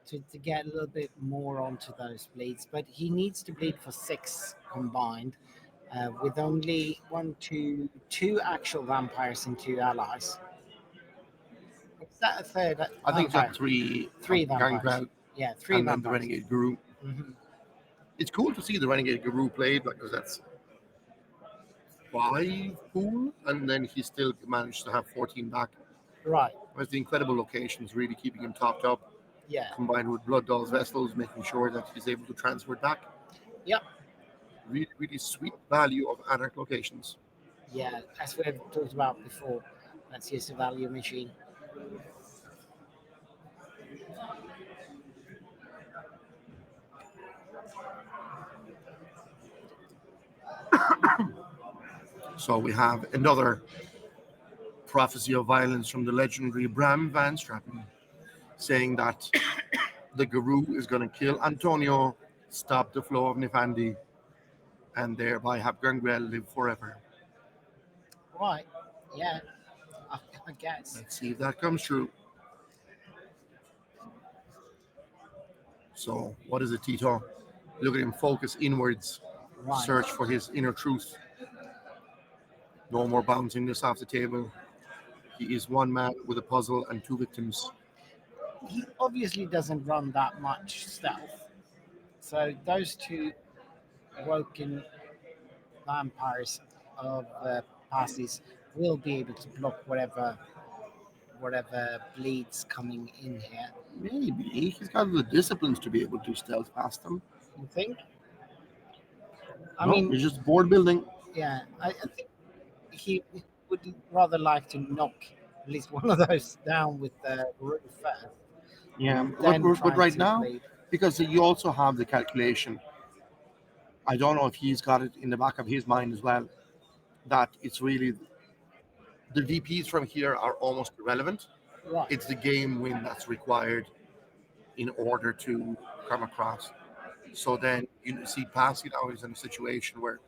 To get a little bit more onto those bleeds, but he needs to bleed for 6 combined, with only two actual vampires and 2 allies. Is that a third I think he's got vampire? 3 Three vampires. Gangrel Yeah, three and then the vampires. Renegade Guru. Hmm. It's cool to see the Renegade Guru played because that's 5 pool, and then he still managed to have 14 back. Right. Whereas the incredible locations really keeping him topped up, Yeah. combined with Blood Doll's vessels, making sure that he's able to transfer it back. Yep. Really, really sweet value of Anarch locations. Yeah, as we've talked about before, that's just a value machine. So we have another prophecy of violence from the legendary Bram Van Straten, saying that the Guru is going to kill Antonio, stop the flow of Nefandi, and thereby have Gangrel live forever. Right. Yeah, I guess. Let's see if that comes true. So, what is it, Tito? Look at him focus inwards, Right. search for his inner truth. No more bouncing this off the table. He is one man with a puzzle and 2 victims. He obviously doesn't run that much stealth. So those two woken vampires of passes will be able to block whatever bleeds coming in here. Maybe he's got the disciplines to be able to stealth past them. You think? I No, mean, it's just board building. yeah, I think he would rather like to knock at least one of those down with the roof first, Yeah, then but trying right to now, bleed. because you also have the calculation. I don't know if he's got it in the back of his mind as well, that it's really the VPs from here are almost irrelevant. Right. It's the game win that's required in order to come across. So then you see Passy now is in a situation where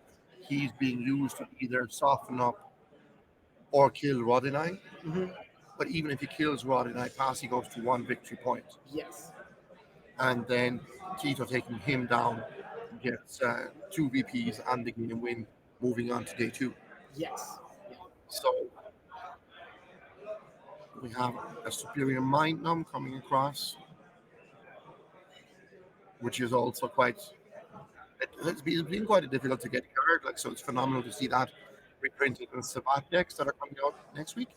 he's being used to either soften up or kill Rodinai. Hmm. But even if he kills Rodinai, Passy goes to 1 victory point. Yes. And then Tito taking him down gets 2 VPs and the game win, moving on to day 2. Yes. So we have a superior mind numb coming across, which is also quite. It's been quite a difficult to get card. Like, so it's phenomenal to see that reprinted in Sabat decks that are coming out next week.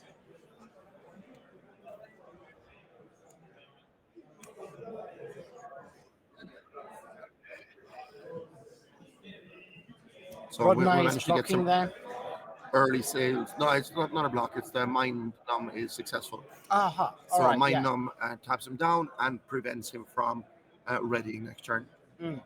So we Rodney is managed to get blocking some there. early sales. No, it's not a block. It's the mind numb is successful. Aha. All So right. mind Yeah. numb taps him down and prevents him from readying next turn. Mm.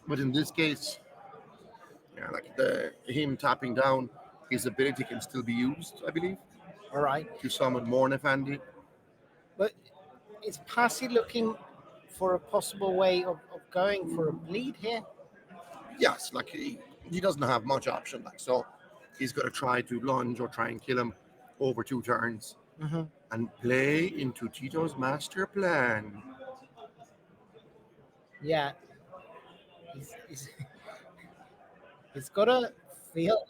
But in this case, yeah, like him tapping down, his ability can still be used, I believe, All right. to summon more Nefandi. But is Passy looking for a possible way of going for a bleed here? Yes, like he doesn't have much option. Like, so he's going to try to lunge or try and kill him over 2 turns Mm-hmm. and play into Tito's master plan. Yeah. He's he's got to feel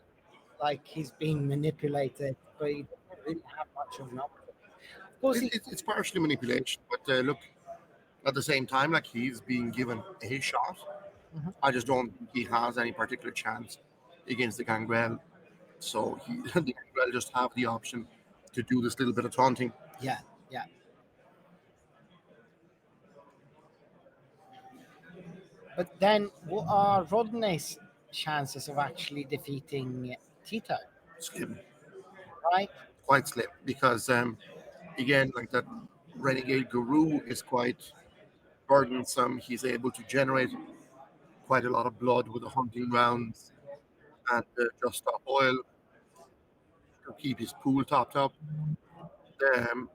like he's being manipulated, but he doesn't really have much of an option. Of course, It's partially manipulation, but look, at the same time, like he's being given a shot. Mhm. I just don't think he has any particular chance against the Gangrel. So the Gangrel just have the option to do this little bit of taunting. Yeah, yeah. But then, what are Rodney's chances of actually defeating Tito? Slim, Right? quite slim, because again, like that Renegade Guru is quite burdensome. He's able to generate quite a lot of blood with the hunting rounds and just stop oil to keep his pool topped up. Um,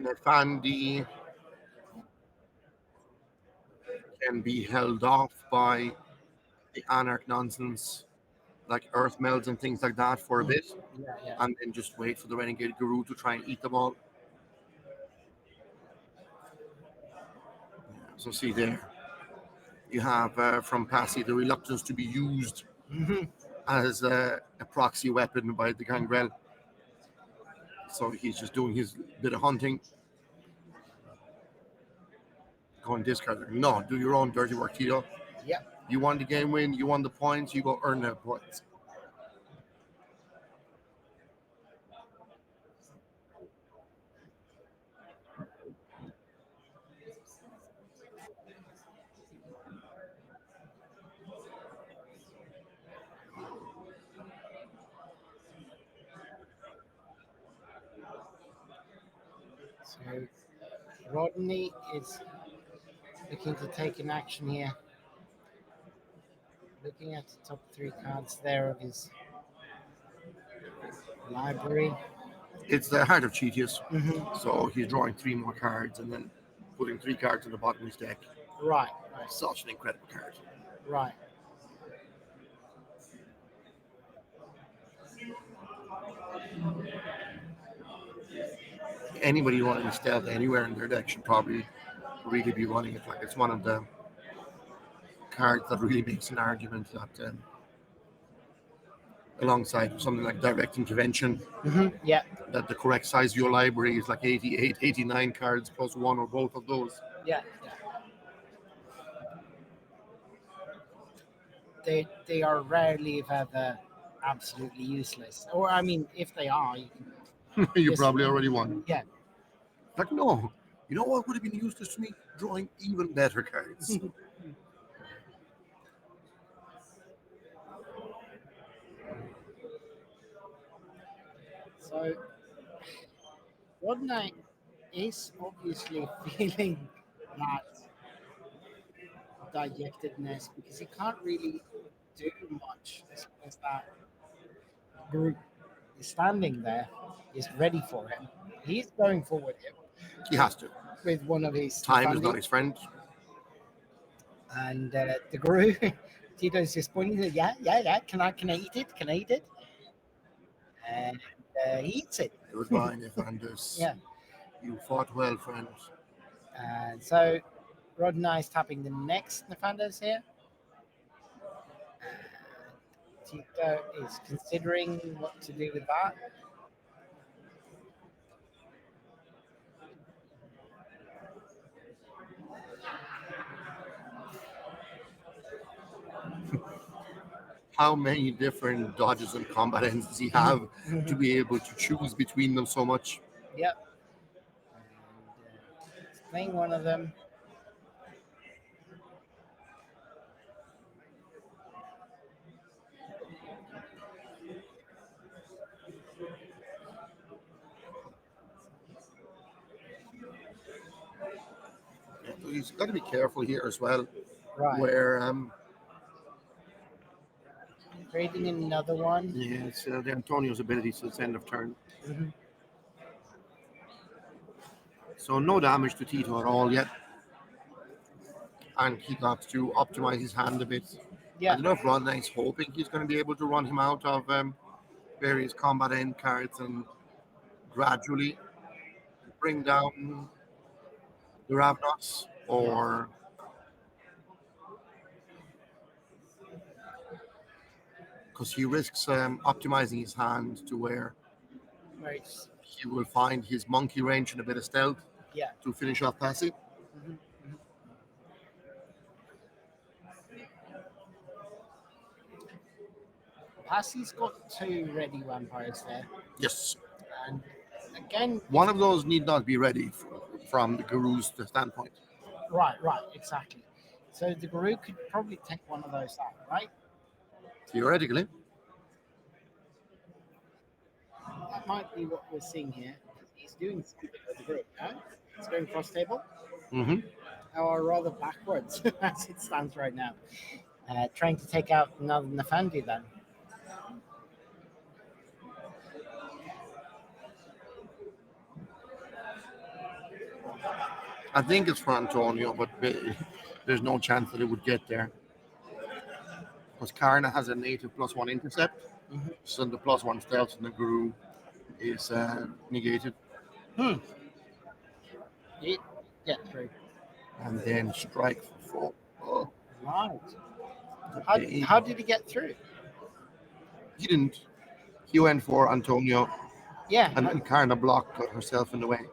Nefandi can be held off by the Anarch nonsense, like Earth melds and things like that for a bit, Yeah, yeah. and then just wait for the Renegade Guru to try and eat them all. So see there, you have from Passy the reluctance to be used Hmm. as a proxy weapon by the Gangrel. So he's just doing his bit of hunting. Going discard. No, do your own dirty work, Tito. Yep. You won the game win, you won the points, you go earn the points. So Rodney is looking to take an action here. Looking at the top 3 cards there of his library. It's the heart of Cheetius. Hmm. So he's drawing 3 more cards and then putting 3 cards in the bottom of his deck. Right, right, Such an incredible card. right. Anybody running stealth anywhere in their deck should probably really be running it. Like, it's one of the cards that really makes an argument that alongside something like direct intervention, Yeah, that the correct size of your library is like 88, 89 cards plus 1 or both of those. yeah, yeah. they are rarely, if ever, absolutely useless. Or I mean, if they are, you can You just probably already won. yeah. But no, you know what would have been useless to me? Drawing even better cards. So Rodney is obviously feeling that dejectedness because he can't really do much as long as that group is standing there, is ready for him. He's going forward him He has to. with one of his Time is not Nefandi, his friend. and the guru Tito's just pointing at yeah. Can I eat it? Can I eat it? And he eats it. Goodbye, Nefandus. Yeah. You fought well, friend. And so Rod and I is tapping the next Nefandos here. Tito is considering what to do with that. How many different dodges and combat ends does he have to be able to choose between them so much? Yep. And he's playing one of them. He's got to be careful here as well, Right. where Creating another one. yeah, it's the Antonio's ability to its end of turn. Mhm. So no damage to Tito at all yet, and he got to optimize his hand a bit. I Yeah. don't know if Rodney's hoping he's going to be able to run him out of various combat end cards and gradually bring down the Ravnos, or because he risks optimizing his hand to where Right. he will find his monkey range and a bit of stealth Yeah. to finish off Passy. Mhm. Passy's got two ready vampires there, Yes, and again, one of those need not be ready from the guru's standpoint. right, exactly. So the guru could probably take one of those out, right? Theoretically, That might be what we're seeing here. He's doing something with the group, no? It's going cross table, hmm or rather backwards as it stands right now. Trying to take out another Nafandi then. I think it's for Antonio, but there's no chance that it would get there because Karna has a native +1 intercept, Mhm. so the +1 stealth and the guru is negated, Hmm. It get through. and then strike for 4. Oh, Right. okay. How did he get through? He didn't. He went for Antonio, Yeah. and then Karna blocked herself in the way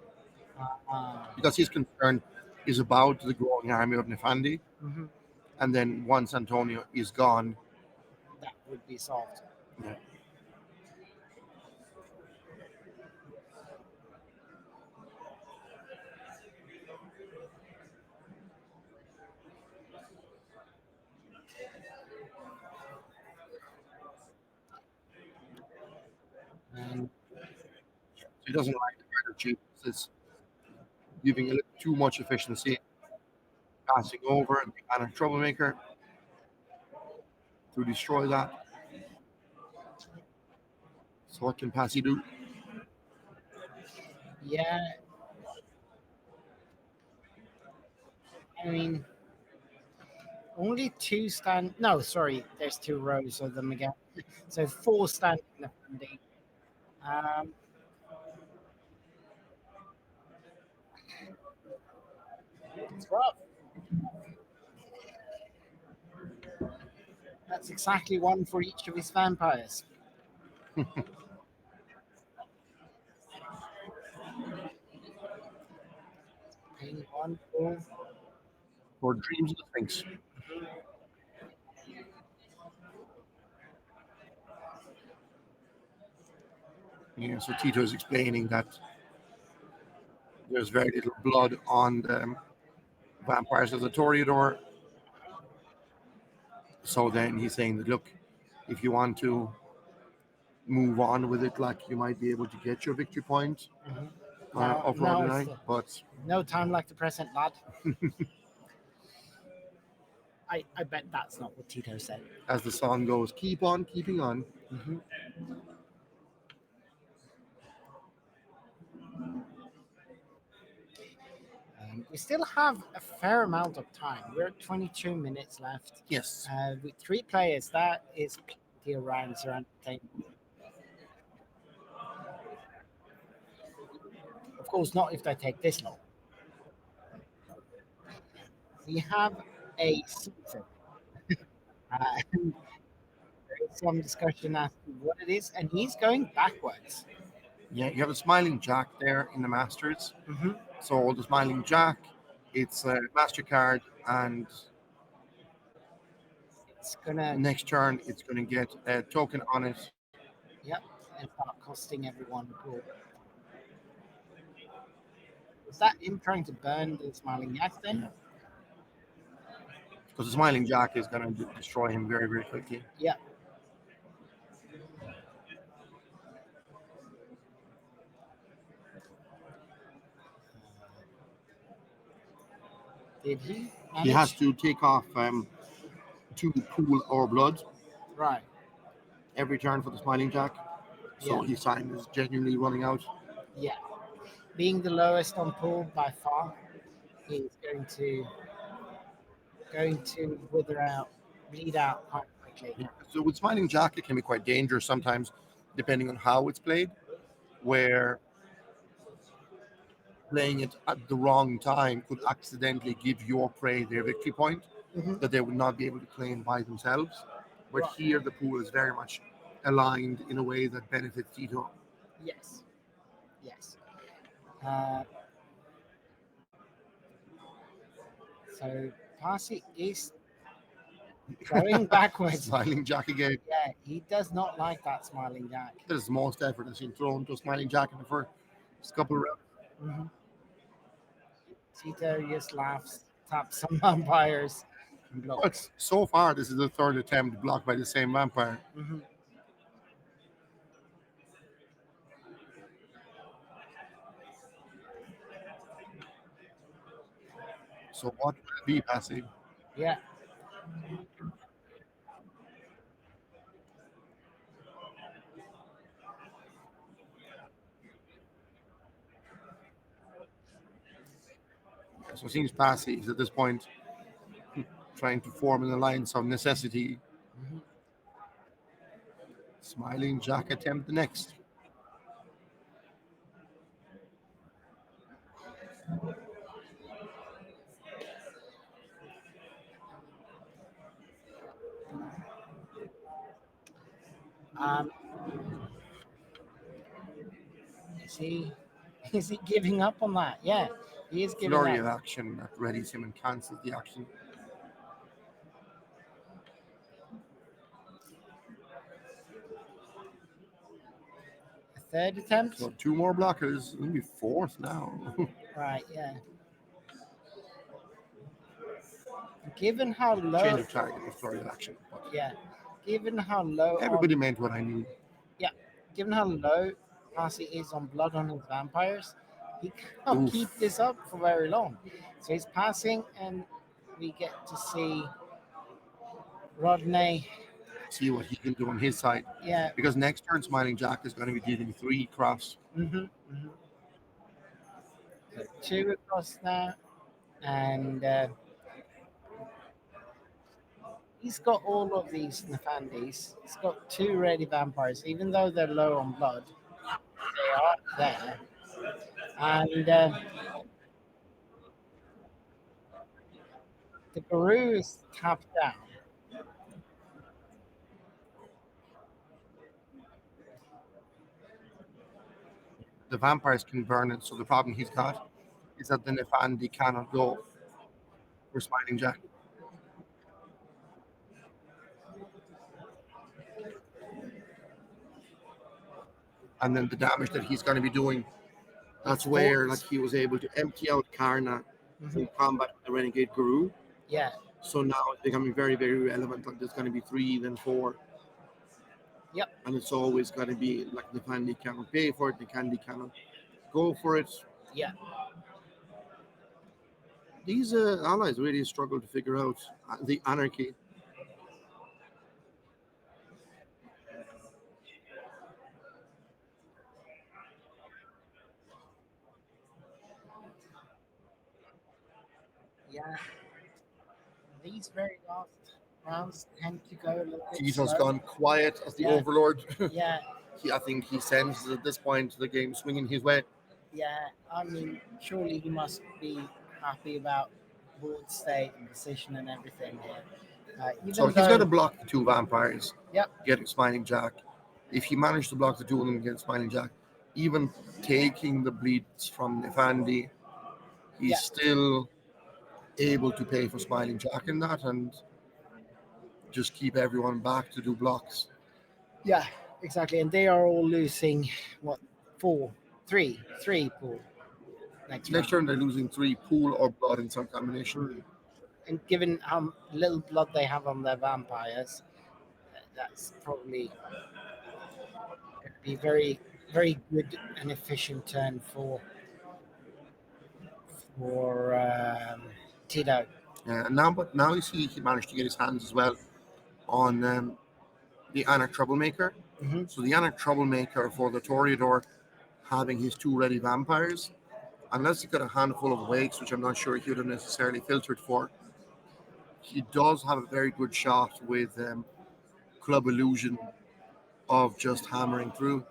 Uh, because his concern is about the growing army of Nefandi, mhm. and then once Antonio is gone, That would be solved. yeah, And he doesn't like the kind of cheap. It's giving a little too much efficiency, passing over and a troublemaker to destroy that. So what can Passy do? yeah, I mean, only two stand. No, sorry, there's two rows of them again. So four standing Nafandi. Um, it's rough. That's exactly one for each of his vampires. Paying one full. For Dreams of the Sphinx. Yeah, so Tito is explaining that there's very little blood on the vampires of the Toreador. So then he's saying that, look, if you want to move on with it, like you might be able to get your victory point Mhm. Now, of now Roddenay, but no time like the present, lad. I bet that's not what Tito said. as the song goes, keep on keeping on. Mhm. We still have a fair amount of time. We're at 22 minutes left. Yes. With three players, that is plenty of rounds around the table. Of course, not if they take this long. We have a something. And there is some discussion as to what it is, and he's going backwards. Yeah, you have a smiling Jack there in the Masters. Hmm. So the smiling Jack, it's a MasterCard, and It's gonna, next turn it's going to get a token on it yep, and start costing everyone a pool. Was that him trying to burn the smiling yak then? because the smiling Jack is going to destroy him very, very quickly. Yeah. Did he He has manage? to take off two pool or blood Right. every turn for the smiling Jack. Yeah. So his time is genuinely running out. Yeah. Being the lowest on pool by far, he's going to wither out, bleed out quite quickly. Yeah. So with smiling Jack, it can be quite dangerous sometimes, depending on how it's played, where playing it at the wrong time could accidentally give your prey their victory point Hmm. that they would not be able to claim by themselves. But Right. here, the pool is very much aligned in a way that benefits Tito. Yes. Yes. Uh, so Parsi is going backwards. Smiling Jack again. Yeah, he does not like that smiling Jack. That is the most effort that's been thrown to a smiling Jack in the first couple of rounds. Hmm. Tito just laughs, taps some vampires, and But blocks. so far, this is the third attempt blocked by the same vampire. Hmm. So what will it be, passive? Yeah. So it seems passive is at this point trying to form an alliance of necessity. Hmm. Smiling Jack attempt the next. Um, is he is he giving up on that? Yeah, he is giving Flurry up. of action that readies him and cancels the action. A third attempt. So two more blockers. It'll be fourth now. Right. Yeah. Given how Change low. of target with flurry of action. But Yeah. Given how low everybody on. meant what I knew. Yeah. Given how low Parsi is on blood on his vampires, he can't Oof. keep this up for very long. So he's passing, and we get to see Rodney. See what he can do on his side. Yeah. Because next turn, Smiling Jack is going to be dealing three cross. Mm-hmm, mm-hmm. So two across now, and he's got all of these Nefandis. He's got two ready vampires, even though they're low on blood. They are there, and the Guru is tapped down. The vampires can burn it. So the problem he's got is that the Nefandi cannot go for Smiling Jack. and then the damage that he's going to be doing. That's It's where force. he was able to empty out Karna Mhm. in combat with the Renegade Guru. Yeah, So now it's becoming very, very relevant. Like there's going to be 3, then 4, yep, and it's always going to be like the Candy cannot pay for it, the Candy cannot go for it. yeah, These allies really struggle to figure out the anarchy. yeah. These very last rounds tend to go a little bit Tito's slow. gone quiet as the Yeah, Overlord. yeah, I think he senses at this point the game swinging his way. yeah. I mean, surely he must be happy about board state and position and everything here. So Even he's got to though, block the 2 vampires, yep, get Smiling Jack. If he managed to block the 2 of them against Smiling Jack, even taking the bleeds from Nefandi, he's yeah, still able to pay for Smiling Jack in that and just keep everyone back to do blocks. yeah, exactly. And they are all losing what, four, three pool next Next round. turn, they're losing 3 pool or blood in some combination. Mm. And given how little blood they have on their vampires, that's probably be very, very good and efficient turn for Tito. But now you see he managed to get his hands as well on the Anarch Troublemaker. Hmm. So the Anarch Troublemaker for the Toreador having his 2 ready vampires, unless he got a handful of wakes, which I'm not sure he would have necessarily filtered for, he does have a very good shot with Club Illusion of just hammering through.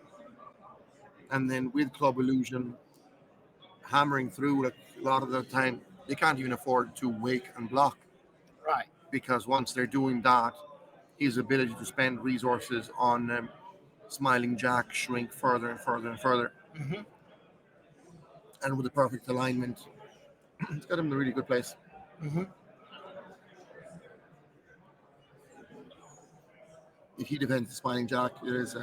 And then with Club Illusion hammering through, like a lot of the time, they can't even afford to wake and block Right. because once they're doing that, his ability to spend resources on Smiling Jack shrink further and further and further. Hmm. And with the perfect alignment, it's got him in a really good place. Hmm. If he defends the Smiling Jack, it is.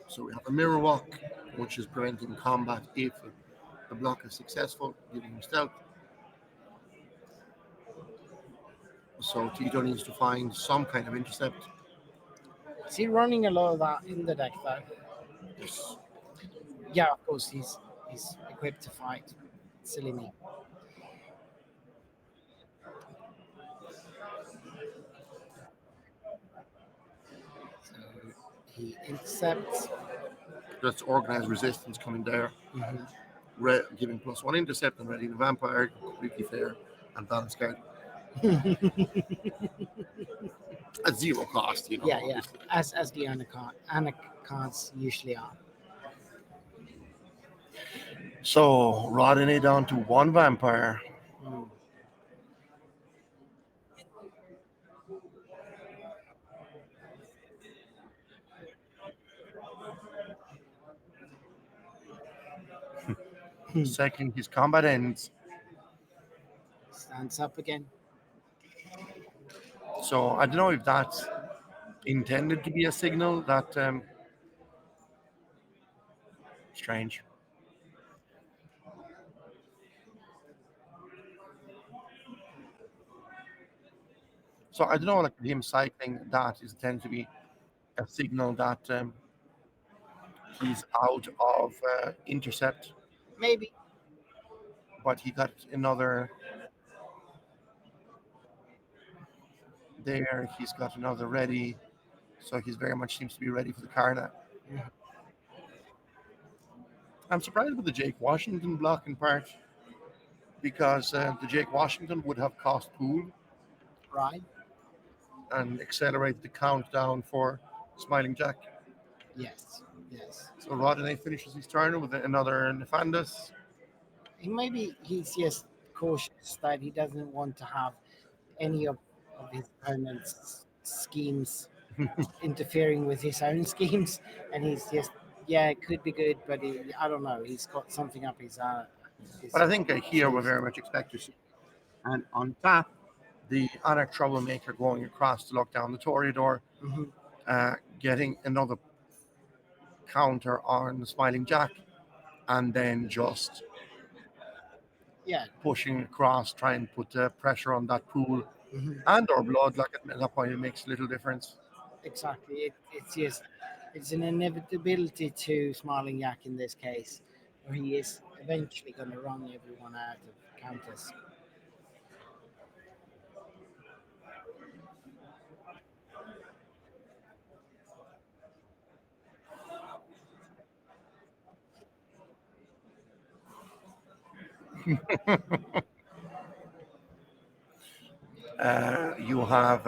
So we have a mirror walk, which is preventing combat if the block is successful, giving him stealth. So Tito needs to find some kind of intercept. Is he running a lot of that in the deck though? Yes. Yeah, of course he's equipped to fight. Silly me. So he intercepts. That's organized resistance coming there. Hmm. Giving +1 intercept and ready the vampire, completely fair and balanced card. At 0 cost, Yeah, yeah. obviously. As the Ana cards usually are. So Rodney down to 1 vampire. Mm. Second, his combat ends. Stands up again. So I don't know if that's intended to be a signal that strange. So I don't know, like him cycling that is intended to be a signal that he's out of intercept, Maybe. but he got another there. He's got another ready, so he's very much seems to be ready for the Karna. Mhm. I'm surprised with the Jake Washington block in part because the Jake Washington would have cost pool Right. and accelerate the countdown for Smiling Jack. Yes. Yes. So Rodney finishes his turn with another Nefandus. Maybe he's just cautious that he doesn't want to have any of his opponent's schemes interfering with his own schemes, and he's just, yeah, it could be good, but I don't know. He's got something up his But I think here we sleeves. very much expect to see. And on top, the Anarch troublemaker going across to lock down the Toreador, Hmm. getting another counter on the Smiling Jack, and then just Yeah. pushing across, trying to put pressure on that pool Hmm. and or blood. Like at that point, it makes little difference. Exactly. It's just it's an inevitability to Smiling Yak in this case, where he is eventually going to run everyone out of counters. You have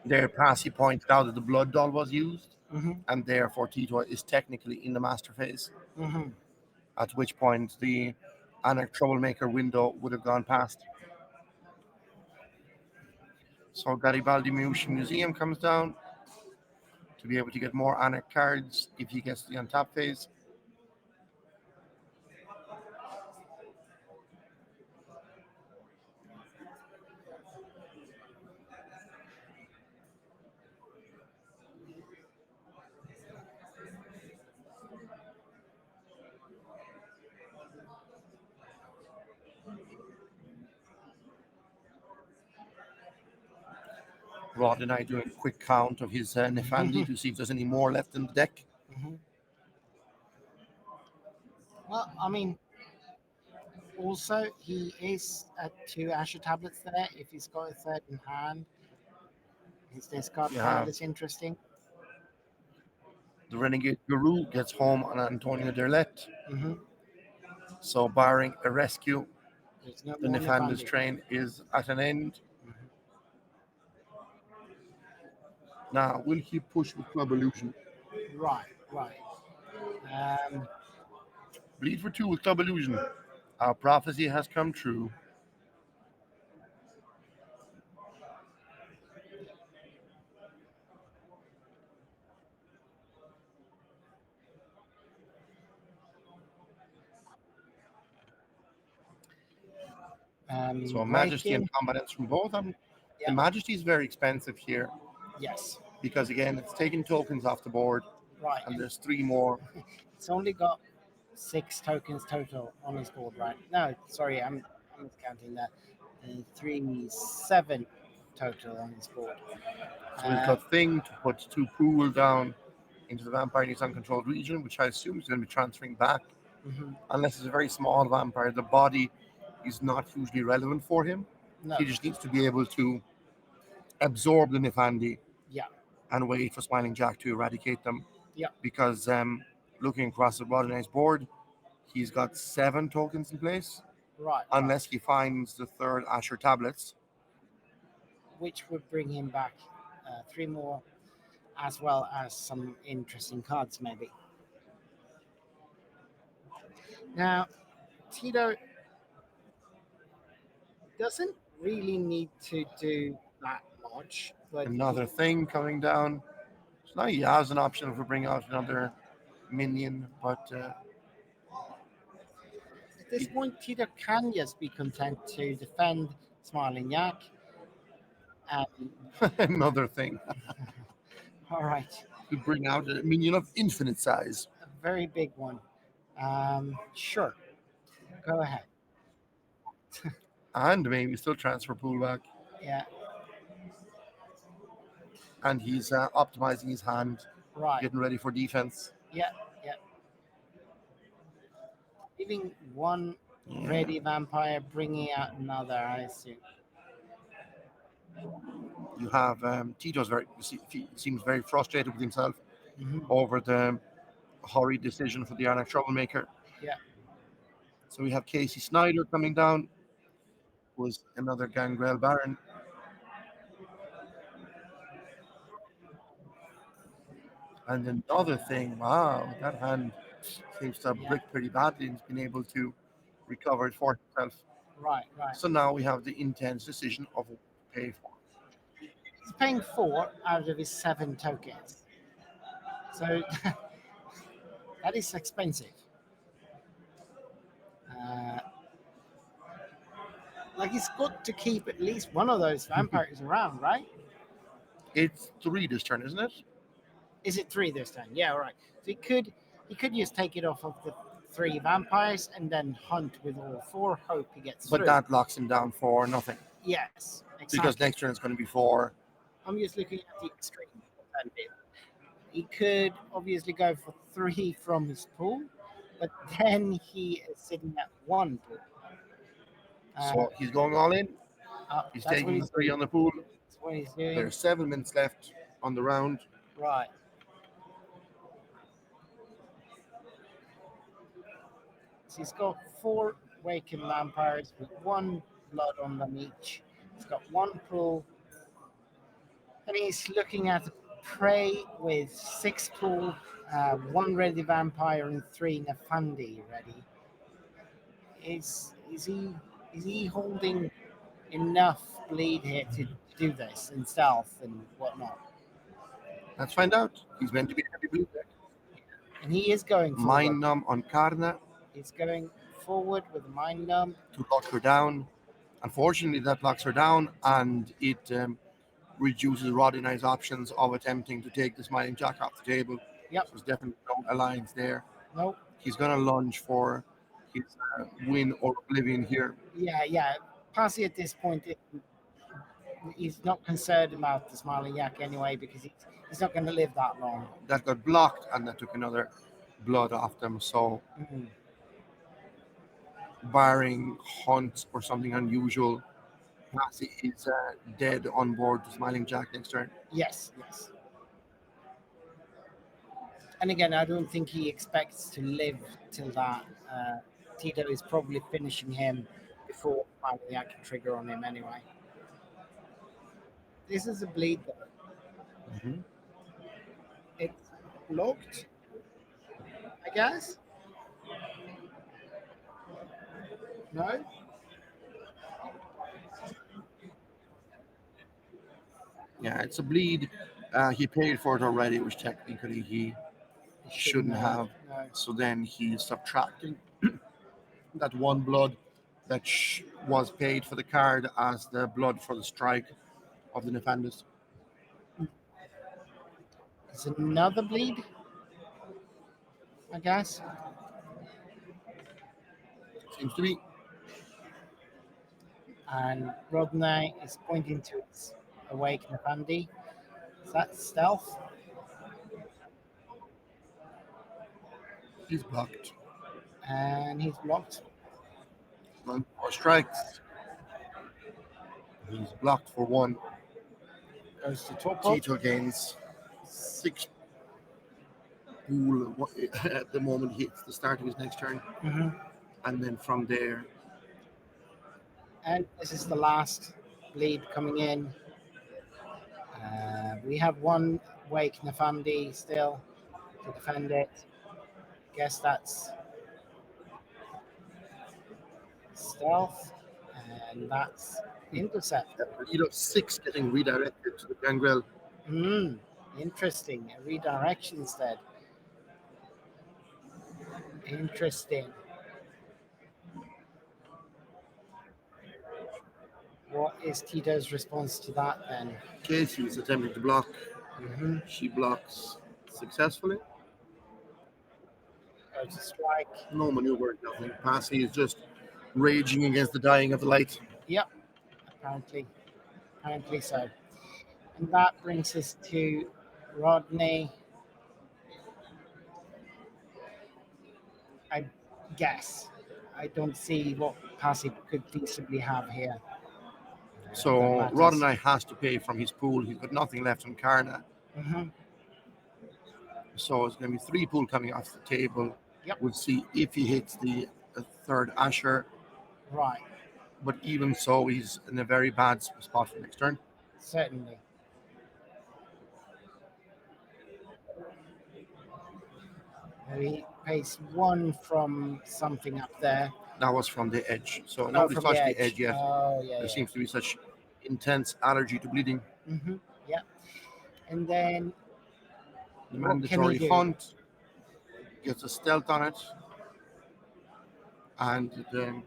there, Passy pointed out that the blood doll was used, Hmm. and therefore Tito is technically in the master phase. Hmm. At which point the Anarch troublemaker window would have gone past. So Garibaldi Museum comes down to be able to get more Anarch cards if he gets the untap phase. Rod and I doing a quick count of his Nefandi to see if there's any more left in the deck. Hmm. Well, I mean, also he is at two Asher tablets there. If he's got a third in hand, his discard You pile have is interesting. the Renegade Guru gets home on Antonio Derlet. Hmm. So barring a rescue, There's no the more Nefanda's Nefandi. train is at an end. Hmm. Now, will he push with Club Illusion? Right, right. Um, Bleed for two with Club Illusion. Our prophecy has come true. So Majesty and breaking. Combatants from both of them. The Yeah. Majesty is very expensive here Yes. because again it's taking tokens off the board Right. and And there's three more. it's only got 6 tokens total on his board, right? No, sorry, I'm counting that. 7 total on his board. So we've Uh, got Thing to put two pool down into the vampire in his uncontrolled region, which I assume is going to be transferring back. mhm. Unless it's a very small vampire, the body is not hugely relevant for him. No. He just needs to be able to absorb the Nifandi Yeah. and wait for Smiling Jack to eradicate them. Yeah. Because looking across the Rodden's board, he's got 7 tokens in place, Right. Right. unless he finds the third Asher tablets. Which would bring him back 3 more, as well as some interesting cards, maybe. Now, Tito doesn't really need to do that much, but Another Thing coming down. So now he has an option for bringing out another minion, but at this point, Tito can just be content to defend Smiling Yak. Um, another Thing all right, to bring out a minion of infinite size. a very big one. Sure, go ahead. And maybe still transfer pool back. Yeah, And he's optimizing his hand, right. getting ready for defense. Yeah, yeah. Leaving one Yeah. ready vampire, bringing out another, I assume. You have Tito's seems very frustrated with himself Hmm. over the hurried decision for the Arnold troublemaker. Yeah, So we have Casey Snyder coming down, who was another Gangrel Baron, and another thing. Wow, that hand seems to have yeah. bricked pretty badly and has been able to recover it for himself. Right, right. So now we have the intense decision of what to pay for. He's paying 4 out of his 7 tokens. So that is expensive. Uh, Like he's got to keep at least one of those vampires around, right? It's 3 this turn, isn't it? Is it three this time? Yeah, all right. So he could just take it off of the three vampires and then hunt with all four. Hope he gets But through. that locks him down for nothing Yes, because exactly. next turn it's going to be 4. I'm just looking at the extreme. What that is. He could obviously go for three from his pool, but then he is sitting at one pool. Uh, So he's going all in. He's that's what taking the he's 3 doing. on the pool. That's what he's doing. There's 7 minutes left on the round. Right. So he's got four Waken vampires with one blood on them each. He's got one pool, and he's looking at prey with six pool, one ready vampire, and three Nefandi ready. Is he holding enough bleed here to do this in stealth and whatnot? Let's find out. He's meant to be heavy blue deck. And he is going forward. Mind Numb on Karna He's going forward with a mind numb. to lock her down. Unfortunately, that locks her down and it reduces Roddy and I's options of attempting to take the Smiling Jack off the table. Yep. So there's definitely no alliance there. Nope. He's going to lunge for his win or oblivion here. Yeah. Passy at this point, he's not concerned about the smiling yak anyway because he's not going to live that long. That got blocked and that took another blood off them. So, Mhm. barring Hunt or something unusual, Passy is dead on board the Smiling Jack next turn. Yes. And again, I don't think he expects to live till that. Tito is probably finishing him before smiling yak can trigger on him anyway. This is a bleed though. Mhm. It's locked, I guess. No. Yeah, it's a bleed. He paid for it already, which technically he shouldn't have. No. So then he's subtracting that one blood that was paid for the card as the blood for the strike of the Nefandus. It's another bleed, I guess. Seems to be. And Rodney is pointing to its awake Nefandi. Is that stealth? He's blocked. And he's blocked. One for strikes. He's blocked for 1. Goes to Torpo. Tito gains 6 pool at the moment he hits the start of his next turn. Mm-hmm. And then from there, And this is the last bleed coming in. We have one Wake Nefandi still to defend it. Guess that's stealth. And that's intercept. a lead of 6 getting redirected to the Gangrel. Interesting. A redirection instead. Interesting. What is Tito's response to that then? Casey is attempting to block. Mm-hmm. She blocks successfully. Goes to strike. No maneuver, nothing. Passy is just raging against the dying of the light. Yep. Apparently so. And that brings us to Rodney. I guess. I don't see what Passy could feasibly have here. So Rod and I has to pay from his pool. He's got nothing left on Karna. Mm-hmm. So it's going to be 3 pool coming off the table. Yep. We'll see if he hits the third Asher. Right. But even so, he's in a very bad spot for next turn. Certainly. He pays 1 from something up there. That was from the edge. So nobody's from touched the edge yet. Oh, yeah. There seems to be such intense allergy to bleeding. Mm-hmm. Yeah. And then The What can mandatory he do? hunt gets a stealth on it. And then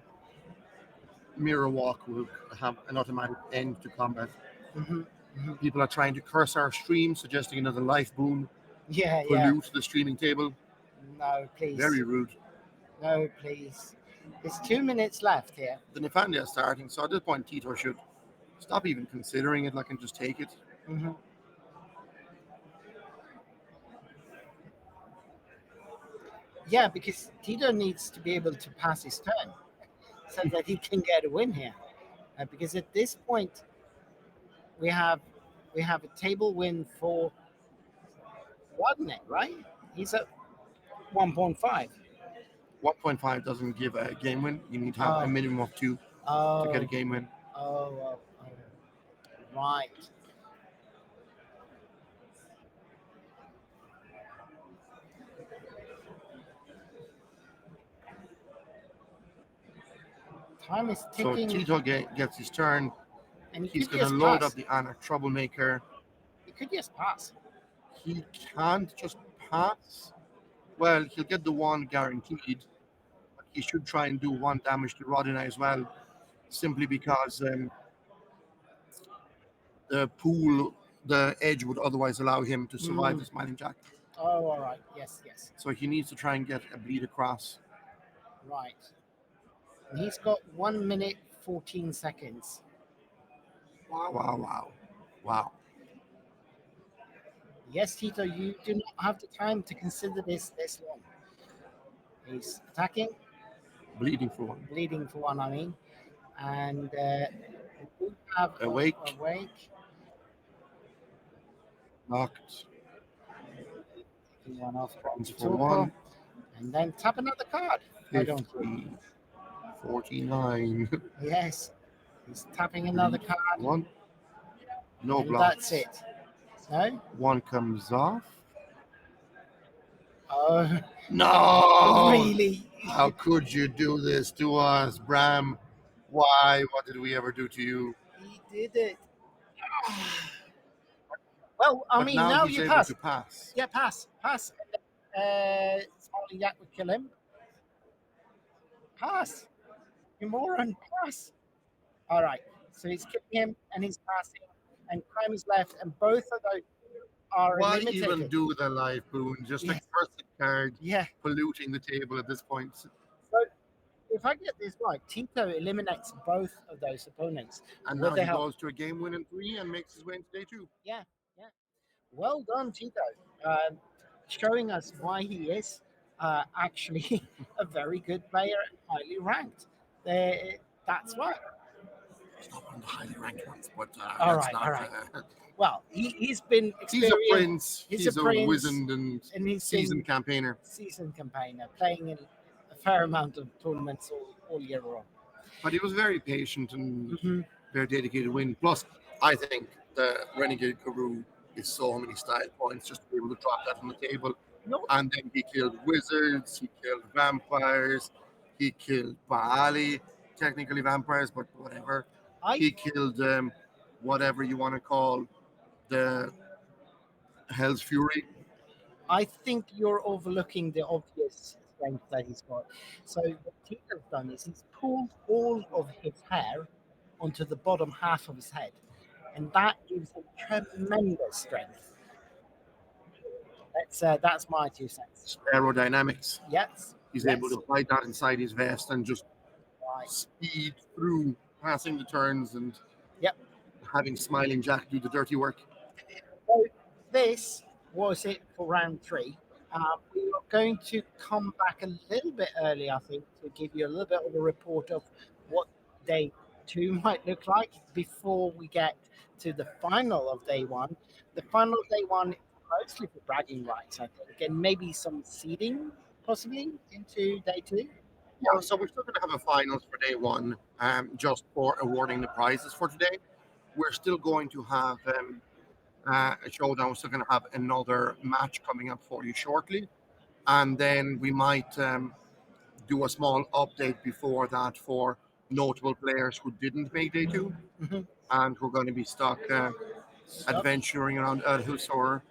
mirror walk will have an automatic end to combat. Hmm. Hmm. People are trying to curse our stream, suggesting another life boon, Yeah, yeah. pollute the streaming table. No, please. Very rude. No, please. There's 2 minutes left here. The Nefandia is starting, so at this point, Tito should stop even considering it, like, and just take it. Hmm. Yeah, because Tito needs to be able to pass his turn so that he can get a win here. Because at this point, we have we have a table win for Rodney, right? He's at 1.5. 1.5 doesn't give a game win. You need to have a Oh, minimum of 2 to get a oh, game win. oh, right. Time is So ticking, Tito gets his turn. and he He's could going to just load pass. up the Anarch Troublemaker. He could just pass. He can't just pass. Well, he'll get the one guaranteed. But he should try and do 1 damage to Rodina as well, simply because the pool, the edge would otherwise allow him to survive Mm. the Smiling Jack. Oh, all right. Yes, yes. So he needs to try and get a bleed across. Right. And he's got 1 minute 14 seconds. Wow, wow, wow. Wow. Yes, Tito, you do not have the time to consider this long. He's attacking, Bleeding for 1. bleeding for one, I mean. And we have Awake. awake, Knocked. taking one off Bronze the for Torpo, 1. and then tap another card. Why don't you? 50. 49. Yes, he's tapping another card, 1. No and blocks. that's it. No? 1 comes off. Oh, No! really? How could you do this to us, Bram? Why? What did we ever do to you? He did it. Well, I But mean, now now he's you able pass. to pass. Yeah, pass, pass. Smiling Yak would kill him. Pass. You moron, pass. All right. So he's killing him and he's passing, and crime is left, and both of those are Why eliminated. even do the life boon? Just Yeah. a cursed card Yeah. polluting the table at this point. So if I get this right, Tito eliminates both of those opponents. And With now the he help. goes to a game win in 3 and makes his way into day 2. Yeah, yeah. Well done, Tito. Um, Showing us why he is actually a very good player and highly ranked. That's right. He's not one of the highly ranked ones, but All that's right, not. all right. Well, he's been He's a experienced. prince. He's He's a a prince, wizened and and he's seasoned been campaigner. seasoned campaigner, playing in a fair amount of tournaments all year long. But he was very patient and Mm-hmm. very dedicated to win. Plus, I think the Renegade Guru is so many style points just to be able to drop that on the table. No, And then he killed wizards, he killed vampires, he killed Baali, technically vampires, but whatever. He I killed whatever you want to call the Hell's Fury. I think you're overlooking the obvious strength that he's got. So what Tito's done is he's pulled all of his hair onto the bottom half of his head, and that gives him tremendous strength. That's my 2 cents. Aerodynamics. Yes, He's yes, able to hide that inside his vest and just right. speed through, passing the turns and Yep. having Smiling Jack do the dirty work. So this was it for round three. We are going to come back a little bit early, I think, to give you a little bit of a report of what day two might look like before we get to the final of day one. The final of day one is mostly for bragging rights, I think, and maybe some seeding possibly into day two. Yeah, so we're still going to have a finals for day 1, just for awarding the prizes for today. We're still going to have a showdown. We're still going to have another match coming up for you shortly. And then we might do a small update before that for notable players who didn't make day 2 Mhm. and who are going to be stuck Stuff. adventuring around Aarhus or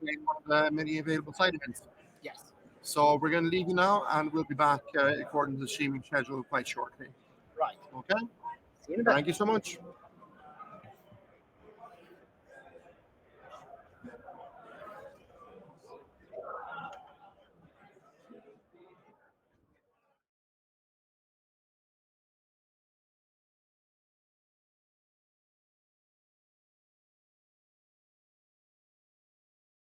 playing one of the many available side events. Yes. So we're going to leave you now, and we'll be back according to the streaming schedule quite shortly. Right. Right. Okay. See you in a bit. Thank you so much.